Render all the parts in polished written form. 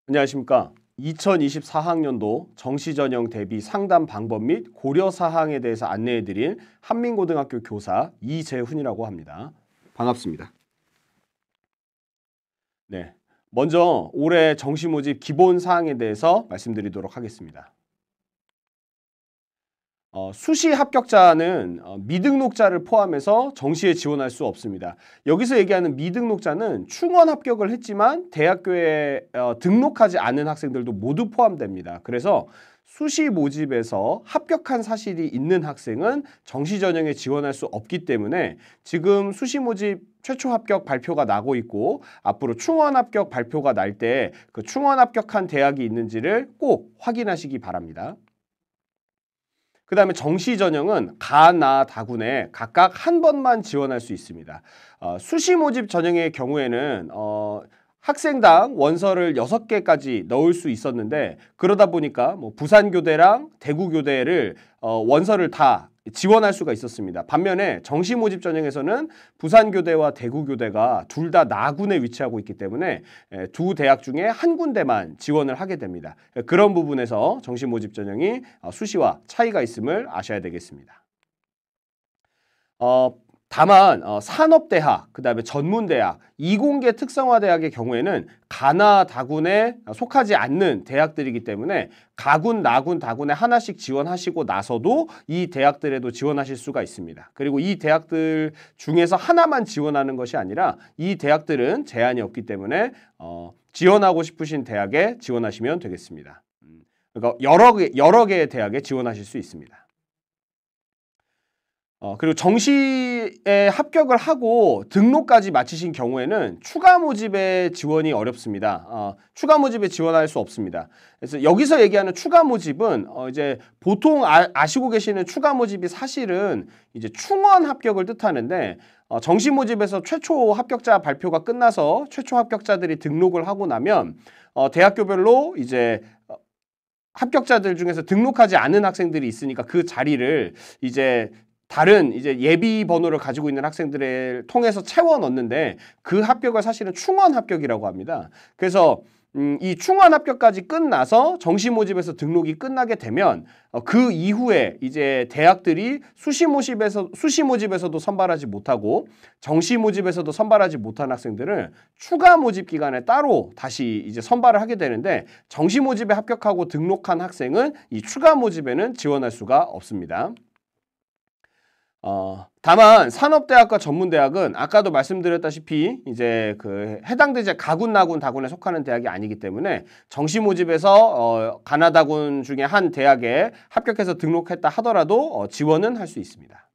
안녕하십니까. 2024학년도 정시전형 대비 상담 방법 및 고려사항에 대해서 안내해드릴 한민고등학교 교사 이재훈이라고 합니다. 반갑습니다. 네, 먼저 올해 정시모집 기본사항에 대해서 말씀드리도록 하겠습니다. 수시 합격자는 미등록자를 포함해서 정시에 지원할 수 없습니다. 여기서 얘기하는 미등록자는 충원 합격을 했지만 대학교에 등록하지 않은 학생들도 모두 포함됩니다. 그래서 수시 모집에서 합격한 사실이 있는 학생은 정시 전형에 지원할 수 없기 때문에 지금 수시 모집 최초 합격 발표가 나고 있고 앞으로 충원 합격 발표가 날 때 그 충원 합격한 대학이 있는지를 꼭 확인하시기 바랍니다. 그 다음에 정시 전형은 가, 나, 다군에 각각 한 번만 지원할 수 있습니다. 수시 모집 전형의 경우에는 학생당 원서를 6개까지 넣을 수 있었는데 그러다 보니까 뭐 부산교대랑 대구교대를 원서를 다 지원할 수가 있었습니다. 반면에 정시 모집 전형에서는 부산교대와 대구교대가 둘 다 나군에 위치하고 있기 때문에 두 대학 중에 한 군데만 지원을 하게 됩니다. 그런 부분에서 정시 모집 전형이 수시와 차이가 있음을 아셔야 되겠습니다. 다만 산업대학, 그 다음에 전문대학, 이공계 특성화대학의 경우에는 가나 다군에 속하지 않는 대학들이기 때문에 가군, 나군, 다군에 하나씩 지원하시고 나서도 이 대학들에도 지원하실 수가 있습니다. 그리고 이 대학들 중에서 하나만 지원하는 것이 아니라 이 대학들은 제한이 없기 때문에 지원하고 싶으신 대학에 지원하시면 되겠습니다. 그러니까 여러 개의 대학에 지원하실 수 있습니다. 그리고 정시에 합격을 하고 등록까지 마치신 경우에는 추가 모집에 지원이 어렵습니다. 추가 모집에 지원할 수 없습니다. 그래서 여기서 얘기하는 추가 모집은 이제 보통 아시고 계시는 추가 모집이 사실은 이제 충원 합격을 뜻하는데 정시 모집에서 최초 합격자 발표가 끝나서 최초 합격자들이 등록을 하고 나면 대학교별로 이제 합격자들 중에서 등록하지 않은 학생들이 있으니까 그 자리를 이제 다른 이제 예비 번호를 가지고 있는 학생들을 통해서 채워 넣는데 그 합격을 사실은 충원 합격이라고 합니다. 그래서 이 충원 합격까지 끝나서 정시 모집에서 등록이 끝나게 되면 그 이후에 이제 대학들이 수시 모집에서도 선발하지 못하고 정시 모집에서도 선발하지 못한 학생들을 추가 모집 기간에 따로 다시 이제 선발을 하게 되는데 정시 모집에 합격하고 등록한 학생은 이 추가 모집에는 지원할 수가 없습니다. 다만 산업대학과 전문대학은 아까도 말씀드렸다시피 이제 그 해당되지 가군, 나군, 다군에 속하는 대학이 아니기 때문에 정시 모집에서 가나다군 중에 한 대학에 합격해서 등록했다 하더라도 지원은 할 수 있습니다.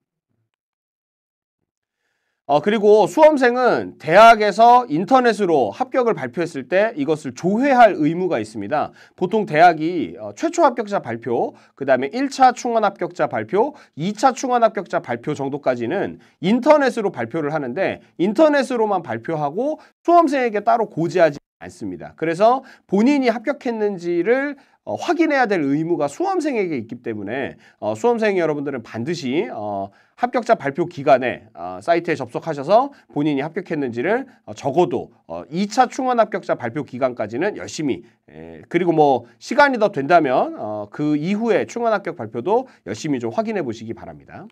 그리고 수험생은 대학에서 인터넷으로 합격을 발표했을 때 이것을 조회할 의무가 있습니다. 보통 대학이 최초 합격자 발표, 그 다음에 1차 충원 합격자 발표, 2차 충원 합격자 발표 정도까지는 인터넷으로 발표를 하는데 인터넷으로만 발표하고 수험생에게 따로 고지하지 않습니다. 그래서 본인이 합격했는지를 확인해야 될 의무가 수험생에게 있기 때문에 수험생 여러분들은 반드시 합격자 발표 기간에 사이트에 접속하셔서 본인이 합격했는지를 적어도 2차 충원 합격자 발표 기간까지는 열심히 그리고 뭐 시간이 더 된다면 그 이후에 충원 합격 발표도 열심히 좀 확인해 보시기 바랍니다.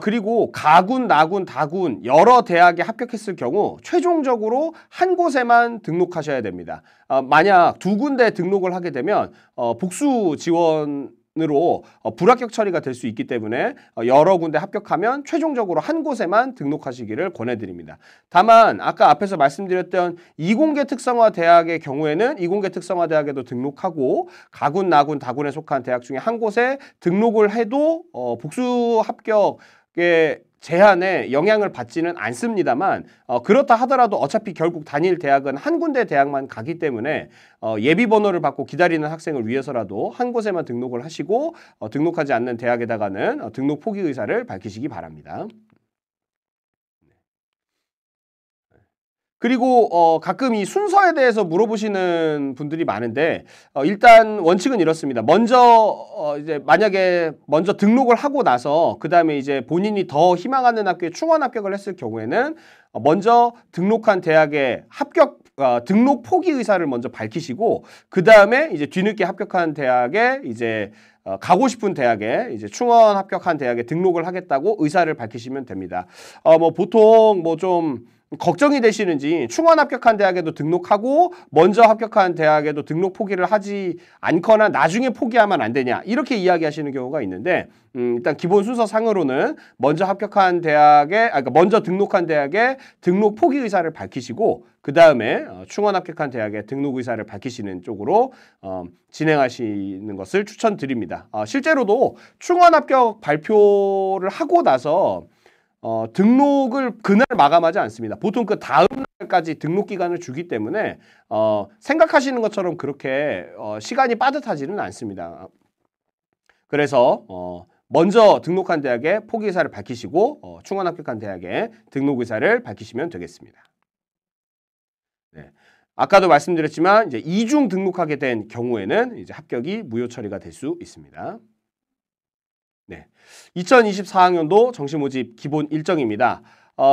그리고 가군, 나군, 다군 여러 대학에 합격했을 경우 최종적으로 한 곳에만 등록하셔야 됩니다. 만약 두 군데 등록을 하게 되면 복수 지원으로 불합격 처리가 될 수 있기 때문에 여러 군데 합격하면 최종적으로 한 곳에만 등록하시기를 권해드립니다. 다만 아까 앞에서 말씀드렸던 이공계 특성화 대학의 경우에는 이공계 특성화 대학에도 등록하고 가군, 나군, 다군에 속한 대학 중에 한 곳에 등록을 해도 복수 합격의 제한에 영향을 받지는 않습니다만 그렇다 하더라도 어차피 결국 다닐 대학은 한 군데 대학만 가기 때문에 예비 번호를 받고 기다리는 학생을 위해서라도 한 곳에만 등록을 하시고 등록하지 않는 대학에다가는 등록 포기 의사를 밝히시기 바랍니다. 그리고 가끔 이 순서에 대해서 물어보시는 분들이 많은데 일단 원칙은 이렇습니다. 먼저 이제 만약에 먼저 등록을 하고 나서 그 다음에 이제 본인이 더 희망하는 학교에 충원 합격을 했을 경우에는 먼저 등록한 대학의 합격 등록 포기 의사를 먼저 밝히시고 그 다음에 이제 뒤늦게 합격한 대학에 이제 가고 싶은 대학에 이제 충원 합격한 대학에 등록을 하겠다고 의사를 밝히시면 됩니다. 뭐 보통 뭐 좀 걱정이 되시는지 충원 합격한 대학에도 등록하고 먼저 합격한 대학에도 등록 포기를 하지 않거나 나중에 포기하면 안 되냐 이렇게 이야기하시는 경우가 있는데 일단 기본 순서 상으로는 먼저 합격한 대학에 그러니까 먼저 등록한 대학에 등록 포기 의사를 밝히시고 그 다음에 충원 합격한 대학에 등록 의사를 밝히시는 쪽으로 진행하시는 것을 추천드립니다. 실제로도 충원 합격 발표를 하고 나서 등록을 그날 마감하지 않습니다. 보통 그 다음 날까지 등록 기간을 주기 때문에 생각하시는 것처럼 그렇게 시간이 빠듯하지는 않습니다. 그래서 먼저 등록한 대학에 포기 의사를 밝히시고 충원 합격한 대학에 등록 의사를 밝히시면 되겠습니다. 네. 아까도 말씀드렸지만 이제 이중 등록하게 된 경우에는 이제 합격이 무효 처리가 될 수 있습니다. 네. 2024학년도 정시 모집 기본 일정입니다.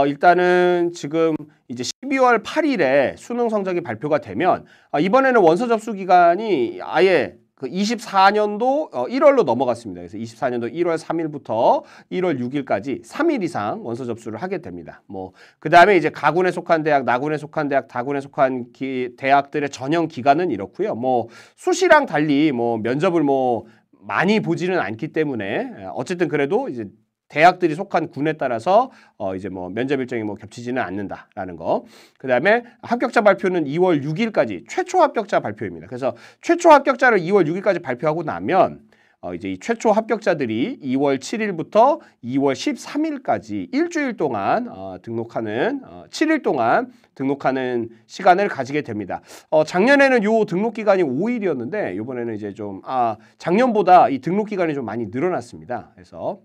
일단은 지금 이제 12월 8일에 수능 성적이 발표가 되면 이번에는 원서 접수 기간이 아예 그 24년도 1월로 넘어갔습니다. 그래서 24년도 1월 3일부터 1월 6일까지 3일 이상 원서 접수를 하게 됩니다. 뭐 그다음에 이제 가군에 속한 대학, 나군에 속한 대학, 다군에 속한 대학들의 전형 기간은 이렇고요. 뭐 수시랑 달리 뭐 면접을 뭐 많이 보지는 않기 때문에 어쨌든 그래도 이제 대학들이 속한 군에 따라서 이제 뭐 면접 일정이 뭐 겹치지는 않는다라는 거. 그다음에 합격자 발표는 2월 6일까지 최초 합격자 발표입니다. 그래서 최초 합격자를 2월 6일까지 발표하고 나면 이제 이 최초 합격자들이 2월 7일부터 2월 13일까지 일주일 동안 등록하는 7일 동안 등록하는 시간을 가지게 됩니다. 작년에는 요 등록 기간이 5일이었는데 이번에는 이제 좀 작년보다 이 등록 기간이 좀 많이 늘어났습니다. 그래서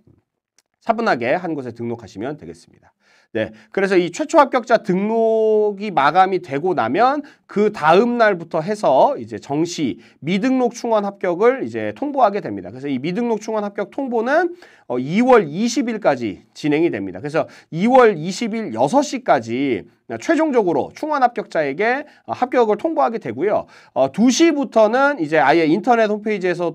차분하게 한 곳에 등록하시면 되겠습니다. 네, 그래서 이 최초 합격자 등록이 마감이 되고 나면 그 다음 날부터 해서 이제 정시 미등록 충원 합격을 이제 통보하게 됩니다. 그래서 이 미등록 충원 합격 통보는 2월 20일까지 진행이 됩니다. 그래서 2월 20일 6시까지 최종적으로 충원 합격자에게 합격을 통보하게 되고요. 2시부터는 이제 아예 인터넷 홈페이지에서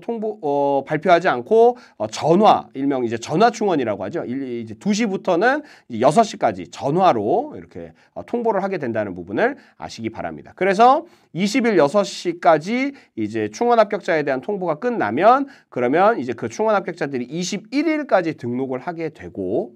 발표하지 않고 전화, 일명 이제 전화 충원이라고 하죠. 이제 2시부터는 6시까지 전화로 이렇게 통보를 하게 된다는 부분을 아시기 바랍니다. 그래서 20일 6시까지 이제 충원 합격자에 대한 통보가 끝나면 그러면 이제 그 충원 합격자들이 21일까지 등록을 하게 되고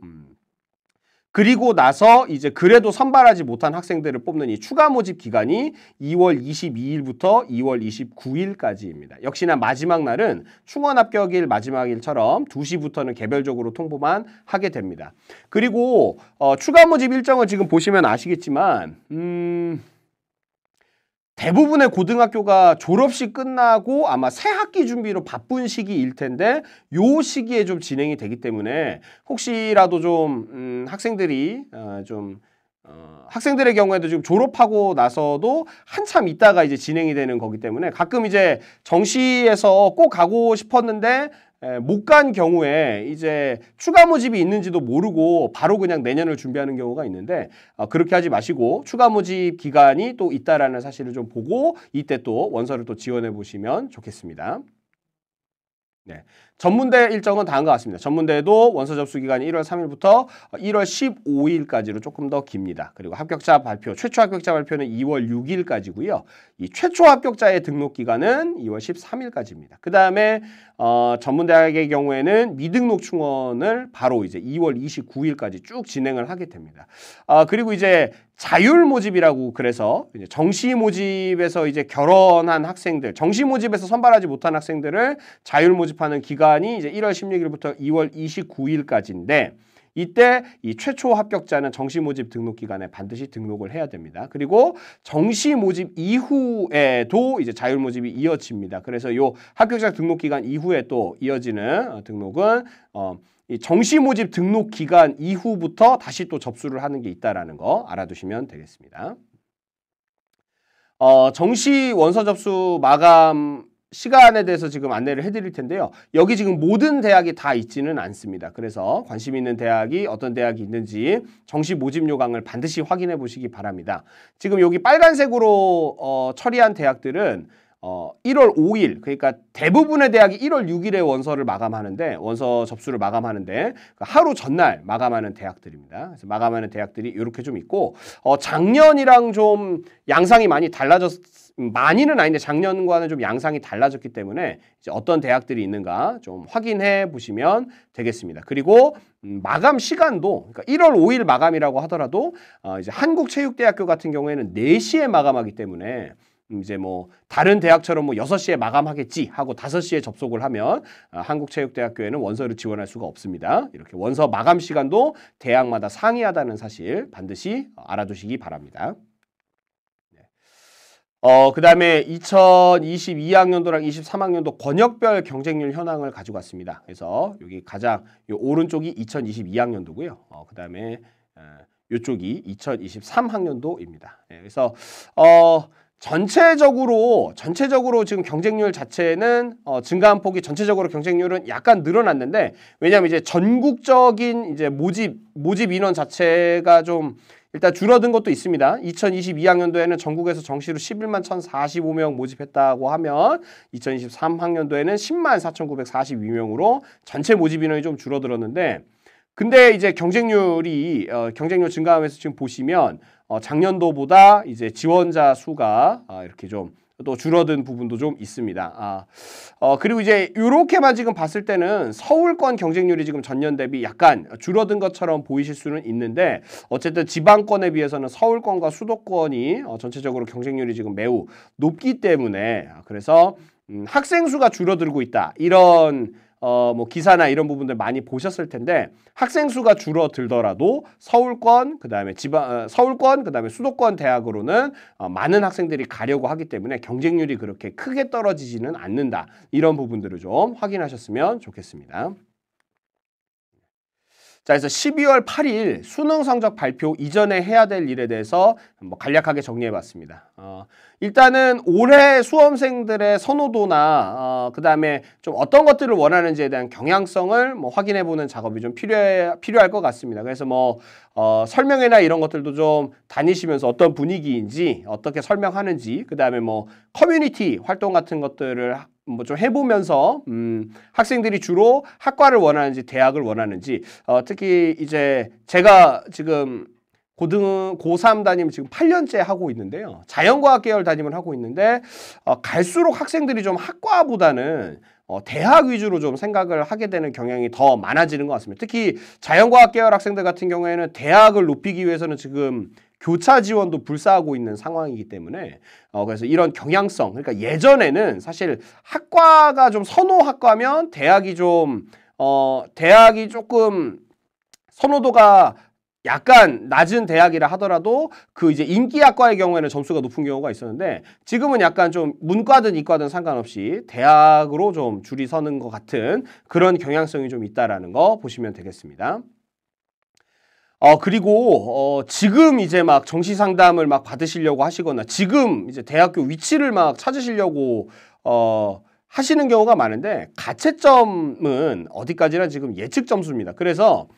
그리고 나서 이제 그래도 선발하지 못한 학생들을 뽑는 이 추가 모집 기간이 2월 22일부터 2월 29일까지입니다. 역시나 마지막 날은 충원 합격일 마지막일처럼 2시부터는 개별적으로 통보만 하게 됩니다. 그리고 추가 모집 일정을 지금 보시면 아시겠지만 대부분의 고등학교가 졸업식 끝나고 아마 새 학기 준비로 바쁜 시기일 텐데 요 시기에 좀 진행이 되기 때문에 혹시라도 좀 학생들이 학생들의 경우에도 지금 졸업하고 나서도 한참 있다가 이제 진행이 되는 거기 때문에 가끔 이제 정시에서 꼭 가고 싶었는데 못 간 경우에 이제 추가 모집이 있는지도 모르고 바로 그냥 내년을 준비하는 경우가 있는데 그렇게 하지 마시고 추가 모집 기간이 또 있다라는 사실을 좀 보고 이때 또 원서를 또 지원해 보시면 좋겠습니다. 네. 전문대 일정은 다음과 같습니다. 전문대도 원서 접수 기간이 1월 3일부터 1월 15일까지로 조금 더 깁니다. 그리고 합격자 발표, 최초 합격자 발표는 2월 6일까지고요. 이 최초 합격자의 등록 기간은 2월 13일까지입니다. 그 다음에 전문대학의 경우에는 미등록 충원을 바로 이제 2월 29일까지 쭉 진행을 하게 됩니다. 그리고 이제 자율 모집이라고 그래서 이제 정시 모집에서 이제 결혼한 학생들, 정시 모집에서 선발하지 못한 학생들을 자율 모집하는 기간이 이제 1월 16일부터 2월 29일까지인데 이때 이 최초 합격자는 정시 모집 등록 기간에 반드시 등록을 해야 됩니다. 그리고 정시 모집 이후에도 이제 자율 모집이 이어집니다. 그래서 요 합격자 등록 기간 이후에 또 이어지는 등록은 이 정시 모집 등록 기간 이후부터 다시 또 접수를 하는 게 있다라는 거 알아두시면 되겠습니다. 정시 원서 접수 마감 시간에 대해서 지금 안내를 해드릴 텐데요. 여기 지금 모든 대학이 다 있지는 않습니다. 그래서 관심 있는 대학이 어떤 대학이 있는지 정시 모집 요강을 반드시 확인해 보시기 바랍니다. 지금 여기 빨간색으로 처리한 대학들은 1월 5일, 그러니까 대부분의 대학이 1월 6일에 원서를 마감하는데, 원서 접수를 마감하는데 하루 전날 마감하는 대학들입니다. 그래서 마감하는 대학들이 이렇게 좀 있고, 작년이랑 좀 양상이 많이는 아닌데 작년과는 좀 양상이 달라졌기 때문에 이제 어떤 대학들이 있는가 좀 확인해 보시면 되겠습니다. 그리고 마감 시간도, 그러니까 1월 5일 마감이라고 하더라도 이제 한국체육대학교 같은 경우에는 4시에 마감하기 때문에 이제 뭐 다른 대학처럼 뭐 6시에 마감하겠지 하고 5시에 접속을 하면 한국체육대학교에는 원서를 지원할 수가 없습니다. 이렇게 원서 마감 시간도 대학마다 상이하다는 사실 반드시 알아두시기 바랍니다. 그 다음에 2022학년도랑 23학년도 권역별 경쟁률 현황을 가지고 왔습니다. 그래서 여기 가장 요 오른쪽이 2022학년도고요. 그 다음에 이쪽이 2023학년도입니다. 그래서 전체적으로 지금 경쟁률 자체는 증가한 폭이 전체적으로 경쟁률은 약간 늘어났는데, 왜냐하면 이제 전국적인 이제 모집 인원 자체가 좀 일단 줄어든 것도 있습니다. 2022학년도에는 전국에서 정시로 11만 1,045명 모집했다고 하면 2023학년도에는 10만 4,942명으로 전체 모집 인원이 좀 줄어들었는데, 근데 이제 경쟁률 증가하면서 지금 보시면 작년도보다 이제 지원자 수가 이렇게 좀 또 줄어든 부분도 좀 있습니다. 그리고 이제 이렇게만 지금 봤을 때는 서울권 경쟁률이 지금 전년 대비 약간 줄어든 것처럼 보이실 수는 있는데, 어쨌든 지방권에 비해서는 서울권과 수도권이 전체적으로 경쟁률이 지금 매우 높기 때문에, 그래서 학생 수가 줄어들고 있다, 이런 뭐 기사나 이런 부분들 많이 보셨을 텐데, 학생 수가 줄어들더라도 서울권, 그다음에 서울권, 그다음에 수도권 대학으로는 많은 학생들이 가려고 하기 때문에 경쟁률이 그렇게 크게 떨어지지는 않는다. 이런 부분들을 좀 확인하셨으면 좋겠습니다. 자, 그래서 12월 8일 수능 성적 발표 이전에 해야 될 일에 대해서 뭐 간략하게 정리해 봤습니다. 일단은 올해 수험생들의 선호도나 그다음에 좀 어떤 것들을 원하는지에 대한 경향성을 뭐 확인해 보는 작업이 좀 필요할 것 같습니다. 그래서 뭐 설명회나 이런 것들도 좀 다니시면서 어떤 분위기인지, 어떻게 설명하는지, 그다음에 뭐 커뮤니티 활동 같은 것들을 뭐 좀 해보면서 학생들이 주로 학과를 원하는지 대학을 원하는지, 특히 이제 제가 지금 고3 담임 지금 8년째 하고 있는데요. 자연과학 계열 담임을 하고 있는데 갈수록 학생들이 좀 학과보다는 대학 위주로 좀 생각을 하게 되는 경향이 더 많아지는 것 같습니다. 특히 자연과학 계열 학생들 같은 경우에는 대학을 높이기 위해서는 지금 교차 지원도 불사하고 있는 상황이기 때문에 그래서 이런 경향성, 그러니까 예전에는 사실 학과가 좀 선호 학과면 대학이 조금 선호도가 약간 낮은 대학이라 하더라도 그 이제 인기 학과의 경우에는 점수가 높은 경우가 있었는데, 지금은 약간 좀 문과든 이과든 상관없이 대학으로 좀 줄이 서는 것 같은 그런 경향성이 좀 있다라는 거 보시면 되겠습니다. 그리고 지금 이제 막 정시 상담을 막 받으시려고 하시거나 지금 이제 대학교 위치를 막 찾으시려고 하시는 경우가 많은데, 가채점은 어디까지나 지금 예측 점수입니다. 그래서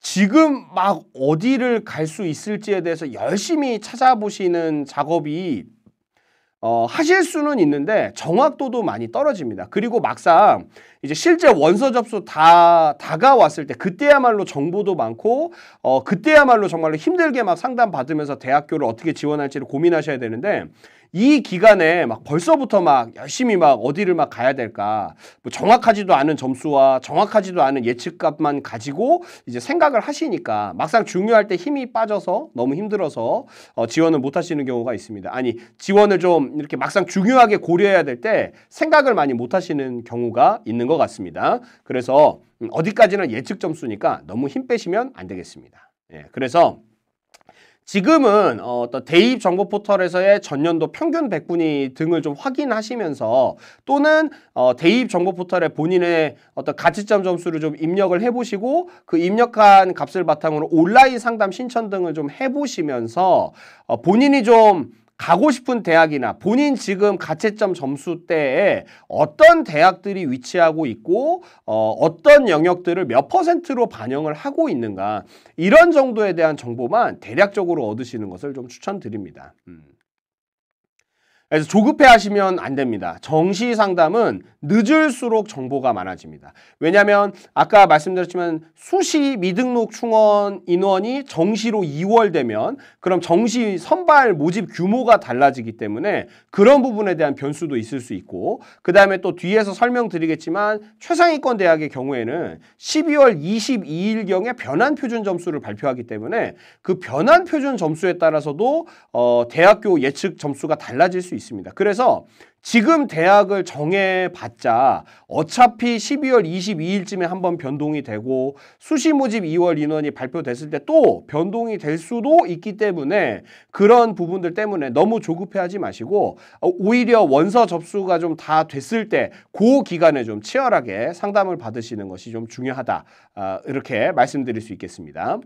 지금 막 어디를 갈 수 있을지에 대해서 열심히 찾아보시는 작업이 하실 수는 있는데 정확도도 많이 떨어집니다. 그리고 막상 이제 실제 원서 접수 다 다가왔을 때 그때야말로 정보도 많고 그때야말로 정말로 힘들게 막 상담 받으면서 대학교를 어떻게 지원할지를 고민하셔야 되는데, 이 기간에 막 벌써부터 막 열심히 막 어디를 막 가야 될까, 뭐 정확하지도 않은 점수와 정확하지도 않은 예측값만 가지고 이제 생각을 하시니까 막상 중요할 때 힘이 빠져서 너무 힘들어서 지원을 못 하시는 경우가 있습니다. 아니, 지원을 좀 이렇게 막상 중요하게 고려해야 될 때 생각을 많이 못 하시는 경우가 있는 것 같습니다. 그래서 어디까지나 예측 점수니까 너무 힘 빼시면 안 되겠습니다. 그래서 지금은 어떤 대입 정보 포털에서의 전년도 평균 백분위 등을 좀 확인하시면서, 또는 대입 정보 포털에 본인의 어떤 가치점 점수를 좀 입력을 해보시고 그 입력한 값을 바탕으로 온라인 상담 신청 등을 좀 해보시면서 본인이 좀 가고 싶은 대학이나 본인 지금 가채점 점수대에 어떤 대학들이 위치하고 있고 어떤 영역들을 몇 %로 반영을 하고 있는가 이런 정도에 대한 정보만 대략적으로 얻으시는 것을 좀 추천드립니다. 그래서 조급해 하시면 안 됩니다. 정시 상담은 늦을수록 정보가 많아집니다. 왜냐하면 아까 말씀드렸지만 수시 미등록 충원 인원이 정시로 2월 되면 그럼 정시 선발 모집 규모가 달라지기 때문에 그런 부분에 대한 변수도 있을 수 있고 그 다음에 또 뒤에서 설명드리겠지만 최상위권 대학의 경우에는 12월 22일경에 변환 표준 점수를 발표하기 때문에 그 변환 표준 점수에 따라서도 대학교 예측 점수가 달라질 수 있습니다. 그래서 지금 대학을 정해봤자 어차피 12월 22일쯤에 한번 변동이 되고 수시 모집 2월 인원이 발표됐을 때 또 변동이 될 수도 있기 때문에 그런 부분들 때문에 너무 조급해하지 마시고 오히려 원서 접수가 좀 다 됐을 때 그 기간에 좀 치열하게 상담을 받으시는 것이 좀 중요하다. 이렇게 말씀드릴 수 있겠습니다.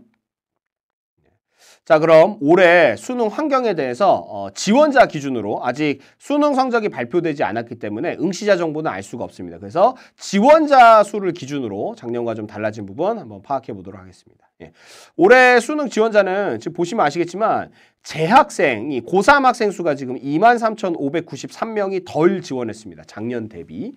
자, 그럼 올해 수능 환경에 대해서 지원자 기준으로 아직 수능 성적이 발표되지 않았기 때문에 응시자 정보는 알 수가 없습니다. 그래서 지원자 수를 기준으로 작년과 좀 달라진 부분 한번 파악해 보도록 하겠습니다. 예. 올해 수능 지원자는 지금 보시면 아시겠지만 재학생이 고3 학생 수가 지금 23,593명이 덜 지원했습니다. 작년 대비.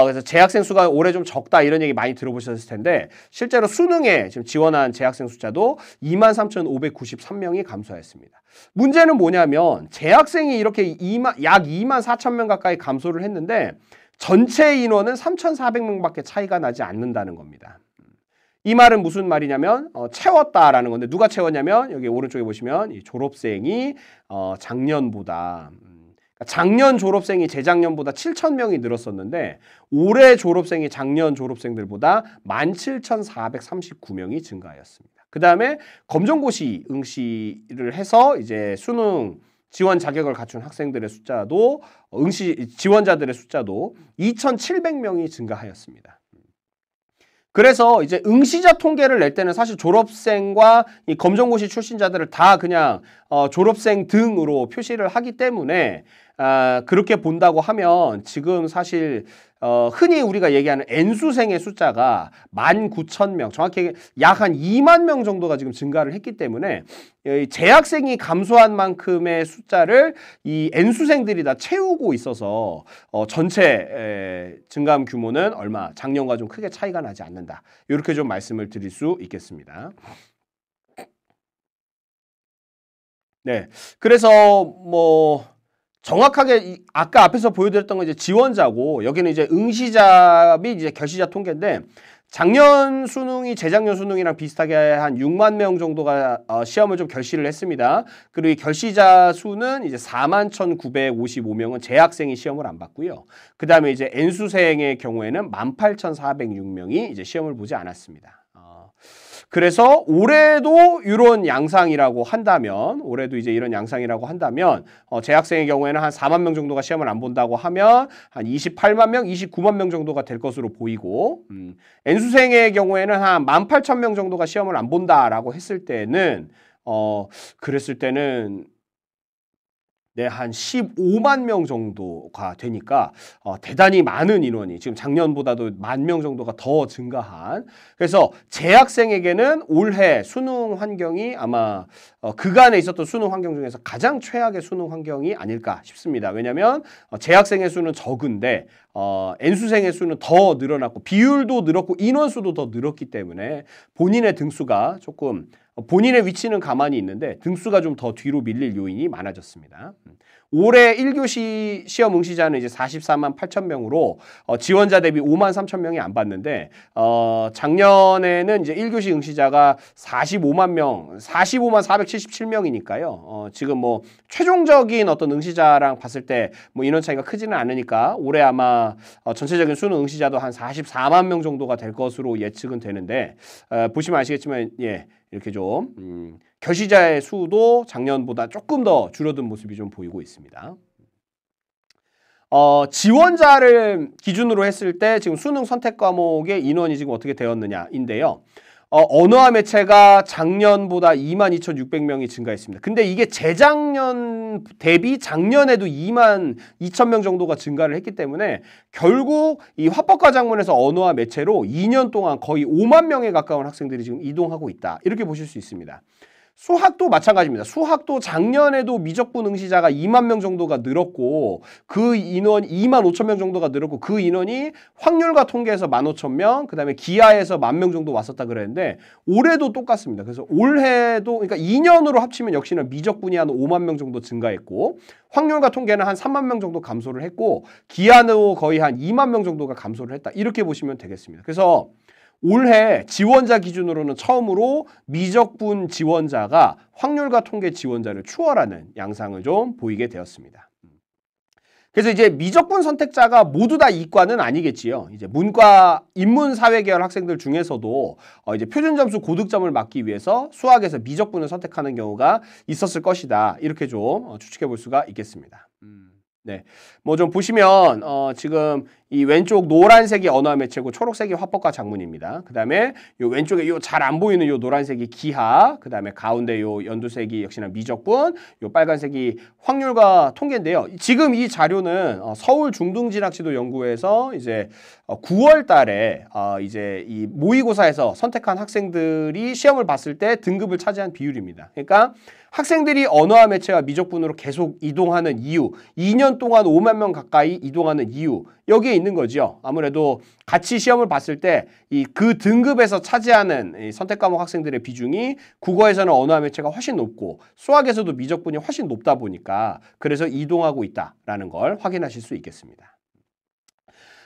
그래서 재학생 수가 올해 좀 적다 이런 얘기 많이 들어보셨을 텐데 실제로 수능에 지금 지원한 재학생 숫자도 23,593명이 감소했습니다. 문제는 뭐냐면 재학생이 이렇게 약 2만 4천 명 가까이 감소를 했는데 전체 인원은 3,400명밖에 차이가 나지 않는다는 겁니다. 이 말은 무슨 말이냐면 채웠다라는 건데 누가 채웠냐면 여기 오른쪽에 보시면 이 졸업생이 작년보다 작년 졸업생이 재작년보다 7,000명이 늘었었는데 올해 졸업생이 작년 졸업생들보다 17,439명이 증가하였습니다. 그 다음에 검정고시 응시를 해서 이제 수능 지원 자격을 갖춘 학생들의 숫자도 지원자들의 숫자도 2,700명이 증가하였습니다. 그래서 이제 응시자 통계를 낼 때는 사실 졸업생과 이 검정고시 출신자들을 다 그냥 졸업생 등으로 표시를 하기 때문에 그렇게 본다고 하면 지금 사실 흔히 우리가 얘기하는 N수생의 숫자가 19,000명, 정확히 약 한 2만 명 정도가 지금 증가를 했기 때문에 재학생이 감소한 만큼의 숫자를 이 N수생들이 다 채우고 있어서 전체 증감 규모는 얼마 작년과 좀 크게 차이가 나지 않는다. 이렇게 좀 말씀을 드릴 수 있겠습니다. 네, 그래서 뭐 정확하게 아까 앞에서 보여드렸던 건 이제 지원자고 여기는 이제 응시자 및 이제 결시자 통계인데 작년 수능이 재작년 수능이랑 비슷하게 한 6만 명 정도가 시험을 좀 결시를 했습니다. 그리고 이 결시자 수는 이제 41,955명은 재학생이 시험을 안 봤고요. 그 다음에 이제 N수생의 경우에는 18,406명이 이제 시험을 보지 않았습니다. 그래서 올해도 이런 양상이라고 한다면 올해도 이제 이런 양상이라고 한다면 재학생의 경우에는 한 4만 명 정도가 시험을 안 본다고 하면 한 28만 명, 29만 명 정도가 될 것으로 보이고 N수생의 경우에는 한 18,000명 정도가 시험을 안 본다라고 했을 때는 그랬을 때는 네, 한 15만 명 정도가 되니까 대단히 많은 인원이 지금 작년보다도 10,000명 정도가 더 증가한 그래서 재학생에게는 올해 수능 환경이 아마 그간에 있었던 수능 환경 중에서 가장 최악의 수능 환경이 아닐까 싶습니다. 왜냐하면 재학생의 수는 적은데 N수생의 수는 더 늘어났고 비율도 늘었고 인원수도 더 늘었기 때문에 본인의 등수가 조금 본인의 위치는 가만히 있는데 등수가 좀 더 뒤로 밀릴 요인이 많아졌습니다. 올해 1교시 시험 응시자는 이제 44만 8천 명으로 지원자 대비 5만 3천 명이 안 봤는데 작년에는 이제 1교시 응시자가 45만 명, 45만 477명이니까요. 지금 뭐 최종적인 어떤 응시자랑 봤을 때 뭐 인원 차이가 크지는 않으니까 올해 아마 전체적인 수능 응시자도 한 44만 명 정도가 될 것으로 예측은 되는데 보시면 아시겠지만 예. 이렇게 좀 결시자의 수도 작년보다 조금 더 줄어든 모습이 좀 보이고 있습니다. 지원자를 기준으로 했을 때 지금 수능 선택 과목의 인원이 지금 어떻게 되었느냐인데요. 언어와 매체가 작년보다 22,600명이 증가했습니다. 근데 이게 재작년 대비 작년에도 22,000명 정도가 증가를 했기 때문에 결국 이 화법과 작문에서 언어와 매체로 2년 동안 거의 5만 명에 가까운 학생들이 지금 이동하고 있다. 이렇게 보실 수 있습니다. 수학도 마찬가지입니다. 수학도 작년에도 미적분 응시자가 2만 명 정도가 늘었고 그 인원 2만 5천 명 정도가 늘었고 그 인원이 확률과 통계에서 15,000명, 그다음에 기하에서 10,000명 정도 왔었다 그랬는데 올해도 똑같습니다. 그래서 올해도 그러니까 2년으로 합치면 역시나 미적분이 한 5만 명 정도 증가했고 확률과 통계는 한 3만 명 정도 감소를 했고 기하도 거의 한 2만 명 정도가 감소를 했다. 이렇게 보시면 되겠습니다. 그래서 올해 지원자 기준으로는 처음으로 미적분 지원자가 확률과 통계 지원자를 추월하는 양상을 좀 보이게 되었습니다. 그래서 이제 미적분 선택자가 모두 다 이과는 아니겠지요. 이제 문과, 인문, 사회 계열 학생들 중에서도 이제 표준 점수 고득점을 막기 위해서 수학에서 미적분을 선택하는 경우가 있었을 것이다. 이렇게 좀 추측해 볼 수가 있겠습니다. 네, 뭐 좀 보시면 지금 이 왼쪽 노란색이 언어와 매체고 초록색이 화법과 작문입니다. 그 다음에 요 왼쪽에 요 잘 안 보이는 요 노란색이 기하, 그 다음에 가운데 요 연두색이 역시나 미적분, 요 빨간색이 확률과 통계인데요. 지금 이 자료는 서울 중등진학지도 연구회에서 이제 9월 달에 이제 이 모의고사에서 선택한 학생들이 시험을 봤을 때 등급을 차지한 비율입니다. 그러니까 학생들이 언어와 매체와 미적분으로 계속 이동하는 이유, 2년 동안 5만 명 가까이 이동하는 이유, 여기에 있는 거죠. 아무래도 같이 시험을 봤을 때 이 그 등급에서 차지하는 이 선택 과목 학생들의 비중이 국어에서는 언어와 매체가 훨씬 높고 수학에서도 미적분이 훨씬 높다 보니까 그래서 이동하고 있다라는 걸 확인하실 수 있겠습니다.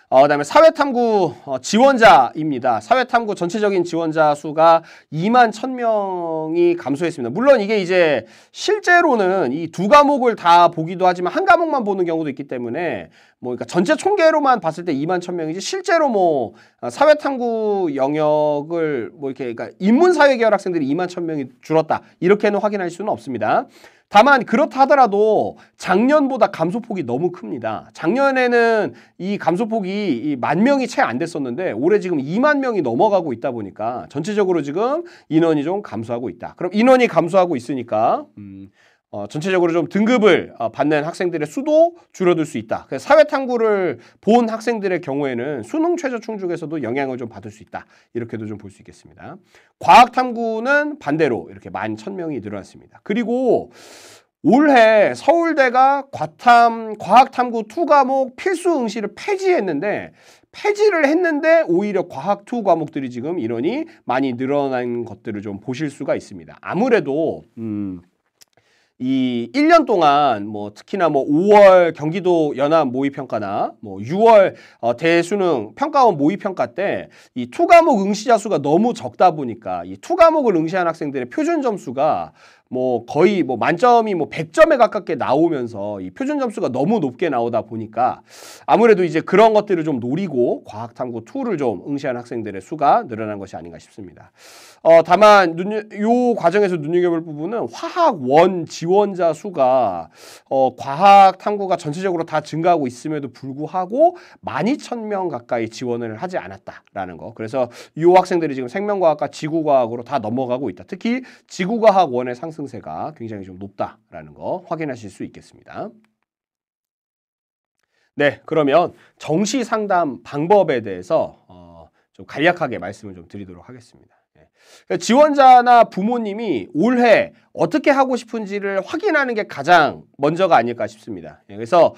그다음에 사회탐구 지원자입니다. 사회탐구 전체적인 지원자 수가 2만 1,000명이 감소했습니다. 물론 이게 이제 실제로는 이 두 과목을 다 보기도 하지만 한 과목만 보는 경우도 있기 때문에 뭐 그러니까 전체 총계로만 봤을 때 2만 1,000명이지 실제로 뭐 사회탐구 영역을 뭐 이렇게 그러니까 인문사회 계열 학생들이 2만 1,000명이 줄었다 이렇게는 확인할 수는 없습니다. 다만 그렇다 하더라도 작년보다 감소폭이 너무 큽니다. 작년에는 이 감소폭이 10,000명이 채 안 됐었는데 올해 지금 2만 명이 넘어가고 있다 보니까 전체적으로 지금 인원이 좀 감소하고 있다. 그럼 인원이 감소하고 있으니까 전체적으로 좀 등급을 받는 학생들의 수도 줄어들 수 있다. 그래서 사회탐구를 본 학생들의 경우에는 수능 최저 충족에서도 영향을 좀 받을 수 있다. 이렇게도 좀 볼 수 있겠습니다. 과학탐구는 반대로 이렇게 11,000명이 늘어났습니다. 그리고 올해 서울대가 과학탐구 2과목 필수 응시를 폐지를 했는데 오히려 과학 2 과목들이 지금 인원이 많이 늘어난 것들을 좀 보실 수가 있습니다. 아무래도 이 1년 동안 뭐 특히나 뭐 5월 경기도 연합 모의평가나 뭐 6월 대수능 평가원 모의평가 때 이 2과목 응시자 수가 너무 적다 보니까 이 2과목을 응시한 학생들의 표준 점수가 뭐 거의 뭐 만점이 뭐 100점에 가깝게 나오면서 이 표준 점수가 너무 높게 나오다 보니까 아무래도 이제 그런 것들을 좀 노리고 과학탐구 2를 좀 응시한 학생들의 수가 늘어난 것이 아닌가 싶습니다. 다만 요 과정에서 눈여겨볼 부분은 화학 1 지원자 수가 과학 탐구가 전체적으로 다 증가하고 있음에도 불구하고 12,000명 가까이 지원을 하지 않았다라는 거. 그래서 이 학생들이 지금 생명과학과 지구과학으로 다 넘어가고 있다. 특히 지구과학 1의 상승세가 굉장히 좀 높다라는 거 확인하실 수 있겠습니다. 네, 그러면 정시 상담 방법에 대해서 좀 간략하게 말씀을 좀 드리도록 하겠습니다. 지원자나 부모님이 올해 어떻게 하고 싶은지를 확인하는 게 가장 먼저가 아닐까 싶습니다. 그래서